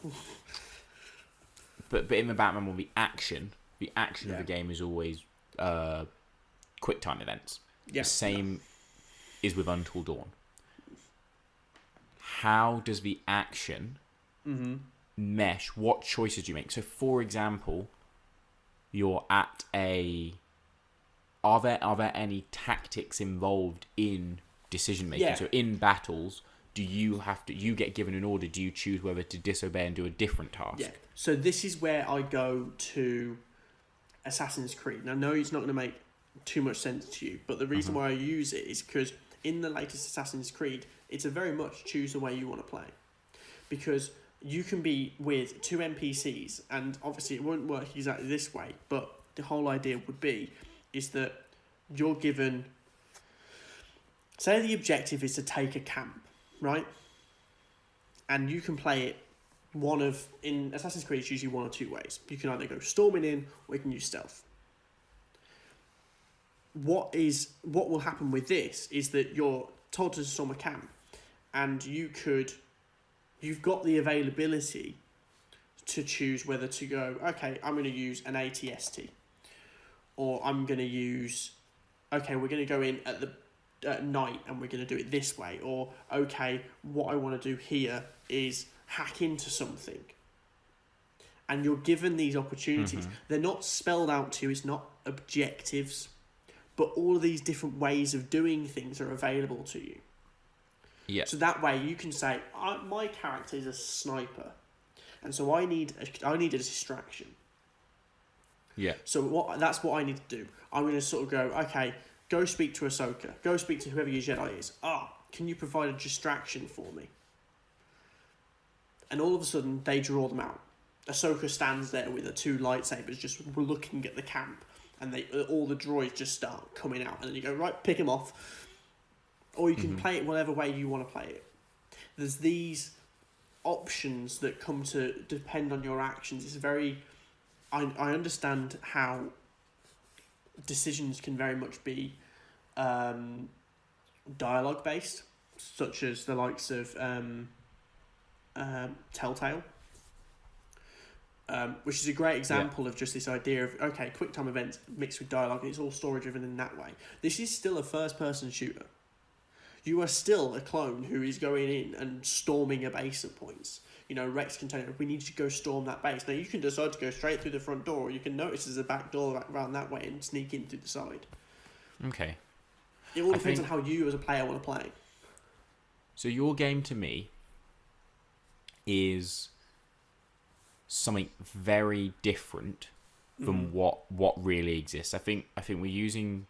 But in the Batman one, the action of the game is always quick time events. Yeah. The same is with Until Dawn. How does the action mesh? What choices do you make? So, for example, you're at a... Are there any tactics involved in decision making? Yeah. So, in battles, you get given an order? Do you choose whether to disobey and do a different task? Yeah. So this is where I go to Assassin's Creed. Now, I know it's not going to make too much sense to you, but the reason why I use it is because in the latest Assassin's Creed, it's a very much choose the way you want to play. Because you can be with 2 NPCs, and obviously it won't work exactly this way, but the whole idea would be is that you're given... Say the objective is to take a camp, right? And you can play it in Assassin's Creed, it's usually one or two ways. You can either go storming in, or you can use stealth. What will happen with this is that you're told to storm a camp, and you've got the availability to choose whether to go, okay, I'm going to use an ATST, or I'm going to use, okay, we're going to go in at night and we're going to do it this way, or okay, what I want to do here is hack into something. And you're given these opportunities. They're not spelled out to you, it's not objectives, but all of these different ways of doing things are available to you. Yeah. So that way you can say, my character is a sniper, and so I need a distraction. Yeah. So that's what I need to do. I'm going to sort of go, okay, go speak to Ahsoka. Go speak to whoever your Jedi is. Can you provide a distraction for me? And all of a sudden, they draw them out. Ahsoka stands there with her 2 lightsabers just looking at the camp, and all the droids just start coming out. And then you go, right, pick them off. Or you can play it whatever way you want to play it. There's these options that come to depend on your actions. It's very... I understand how decisions can very much be dialogue based, such as the likes of Telltale, which is a great example of just this idea of, okay, quick time events mixed with dialogue, and it's all story driven in that way. This is still a first person shooter. You are still a clone who is going in and storming a base at points. You know, Rex can tell you, we need you to go storm that base. Now, you can decide to go straight through the front door, or you can notice there's a back door around that way and sneak in through the side. Okay. It all depends on how you as a player want to play. So your game to me is something very different from what really exists. I think I'm using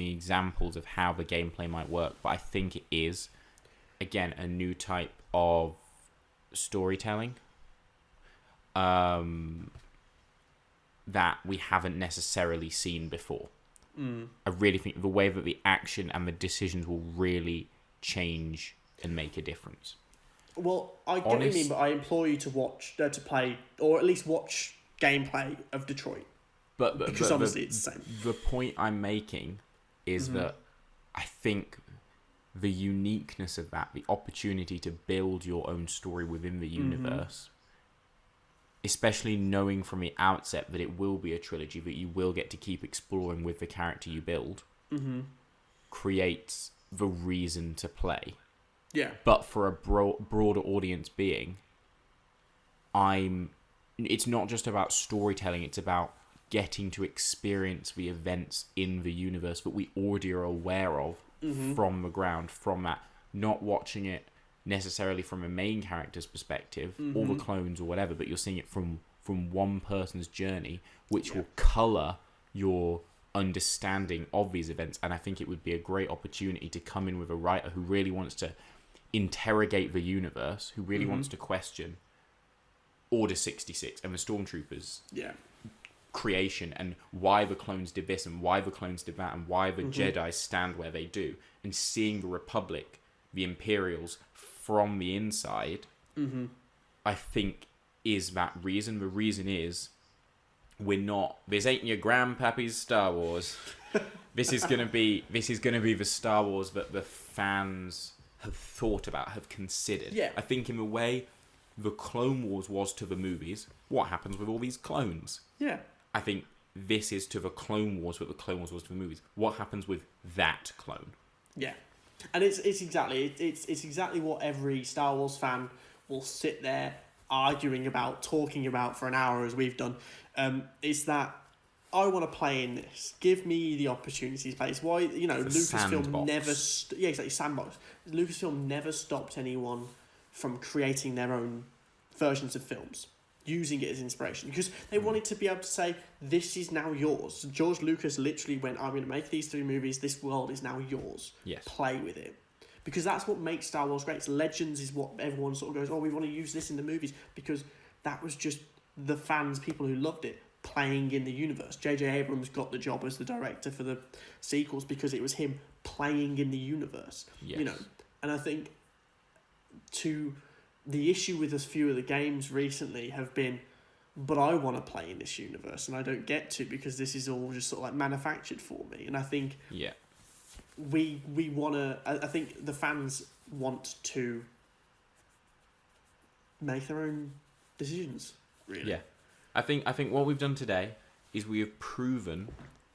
examples of how the gameplay might work, but I think it is, again, a new type of storytelling that we haven't necessarily seen before. I really think the way that the action and the decisions will really change and make a difference. Well, I get what you mean, but I implore you to play, or at least watch gameplay of Detroit. Because obviously it's the same. The point I'm making is that I think the uniqueness of that, the opportunity to build your own story within the universe, especially knowing from the outset that it will be a trilogy, that you will get to keep exploring with the character you build, creates the reason to play. Yeah. But for a broader audience being, it's not just about storytelling, it's about getting to experience the events in the universe that we already are aware of from the ground, from that, not watching it necessarily from a main character's perspective, or the clones or whatever, but you're seeing it from one person's journey, which will colour your understanding of these events. And I think it would be a great opportunity to come in with a writer who really wants to interrogate the universe, who really wants to question Order 66 and the Stormtroopers creation, and why the clones did this and why the clones did that, and why the Jedi stand where they do, and seeing the Republic, the Imperials, from the inside, I think is that reason. The reason is, this ain't your grandpappy's Star Wars. This is gonna be the Star Wars that the fans have thought about, have considered. Yeah. I think in a way, the Clone Wars was to the movies, what happens with all these clones? Yeah. I think this is to the Clone Wars what the Clone Wars was to the movies. What happens with that clone? Yeah. And it's exactly what every Star Wars fan will sit there arguing about, talking about for an hour, as we've done. It's that I want to play in this. Give me the opportunity to play. It's why, Lucasfilm never... sandbox. Lucasfilm never stopped anyone from creating their own versions of films, using it as inspiration, because they wanted to be able to say, this is now yours. George Lucas literally went, I'm going to make these 3 movies, this world is now yours. Yes. Play with it. Because that's what makes Star Wars great. Legends is what everyone sort of goes, we want to use this in the movies, because that was just the fans, people who loved it, playing in the universe. J.J. Abrams got the job as the director for the sequels because it was him playing in the universe. Yes. And I think the issue with a few of the games recently have been, but I want to play in this universe and I don't get to, because this is all just sort of like manufactured for me. And I think we want to... I think the fans want to make their own decisions, really. Yeah. I think what we've done today is we have proven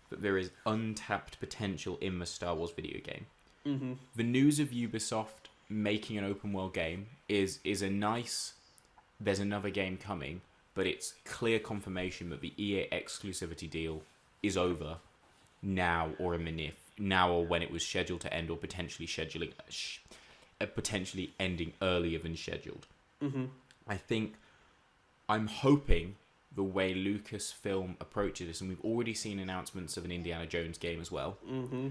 that there is untapped potential in the Star Wars video game. Mm-hmm. The news of Ubisoft making an open world game is a nice... There's another game coming, but it's clear confirmation that the EA exclusivity deal is over now, or now, or when it was scheduled to end, or potentially potentially ending earlier than scheduled. Mm-hmm. I'm hoping the way Lucasfilm approaches this, and we've already seen announcements of an Indiana Jones game as well. Mm-hmm.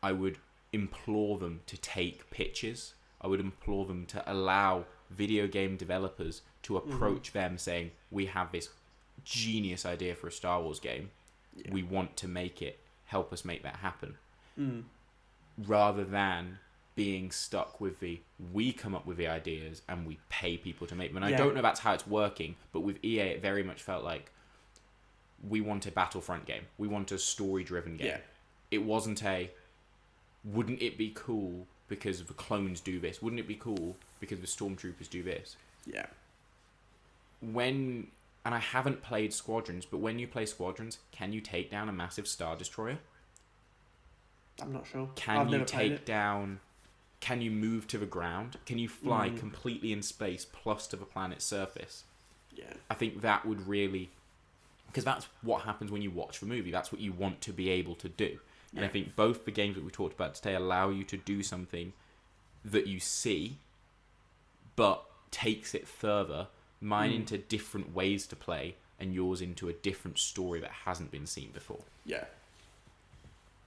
I would implore them to take pitches. I would implore them to allow video game developers to approach them saying, we have this genius idea for a Star Wars game. Yeah. We want to make it. Help us make that happen. Rather than being stuck with we come up with the ideas and we pay people to make them. And I don't know that's how it's working, but with EA it very much felt like, we want a Battlefront game. We want a story-driven game. Yeah. It wasn't wouldn't it be cool because the clones do this? Wouldn't it be cool because the Stormtroopers do this? Yeah. And I haven't played Squadrons, but when you play Squadrons, can you take down a massive Star Destroyer? I'm not sure. Can you move to the ground? Can you fly completely in space plus to the planet's surface? Yeah. I think that would really... Because that's what happens when you watch the movie. That's what you want to be able to do. And I think both the games that we talked about today allow you to do something that you see, but takes it further. Mine into different ways to play, and yours into a different story that hasn't been seen before. Yeah.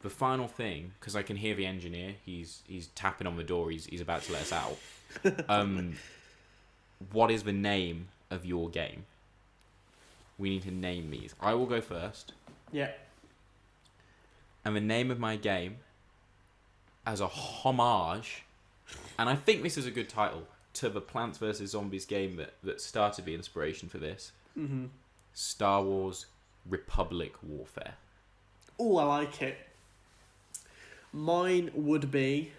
The final thing, because I can hear the engineer, he's tapping on the door, he's about to let us out. What is the name of your game? We need to name these. I will go first. Yeah. And the name of my game, as a homage, and I think this is a good title, to the Plants vs. Zombies game that started the inspiration for this. Mm-hmm. Star Wars Republic Warfare. Oh, I like it. Mine would be...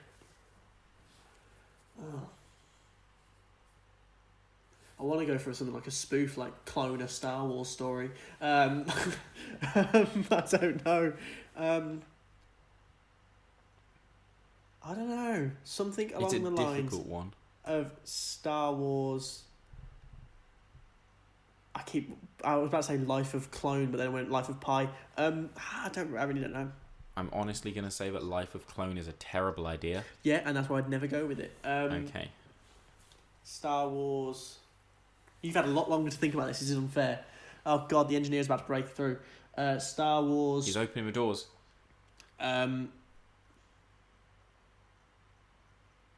I want to go for something like a spoof, like clone a Star Wars story. I don't know. I don't know. Something along It's a the lines difficult one. of Star Wars. I was about to say Life of Clone, but then I went Life of Pi. I really don't know. I'm honestly going to say that Life of Clone is a terrible idea. Yeah, and that's why I'd never go with it. Okay. Star Wars. You've had a lot longer to think about this. This is unfair. Oh God, the engineer's about to break through. Star Wars. He's opening the doors.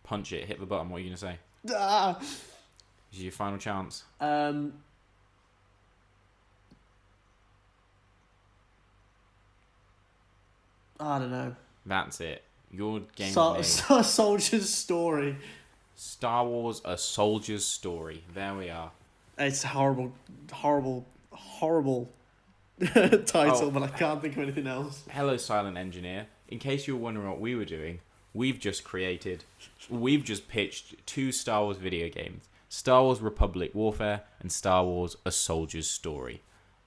Punch it, hit the button. What are you going to say? This is your final chance. I don't know. That's it. Your game's name. Soldier's Story. Star Wars: A Soldier's Story. There we are. It's a horrible title, Oh. but I can't think of anything else. Hello, Silent Engineer. In case you were wondering what we were doing, we've just pitched 2 Star Wars video games. Star Wars Republic Warfare and Star Wars: A Soldier's Story.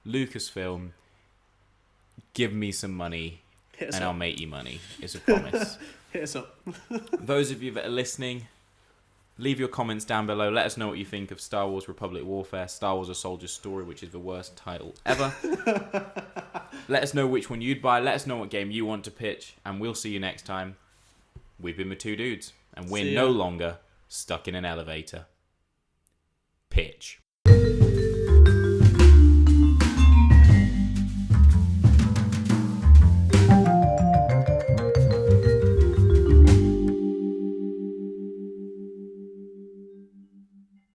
Lucasfilm, give me some money Hit us and up. I'll make you money. It's a promise. Hit us up. Those of you that are listening, leave your comments down below. Let us know what you think of Star Wars Republic Warfare, Star Wars: A Soldier's Story, which is the worst title ever. Let us know which one you'd buy. Let us know what game you want to pitch, and we'll see you next time. We've been the 2 dudes, and we're See ya. no longer stuck in an elevator. Pitch.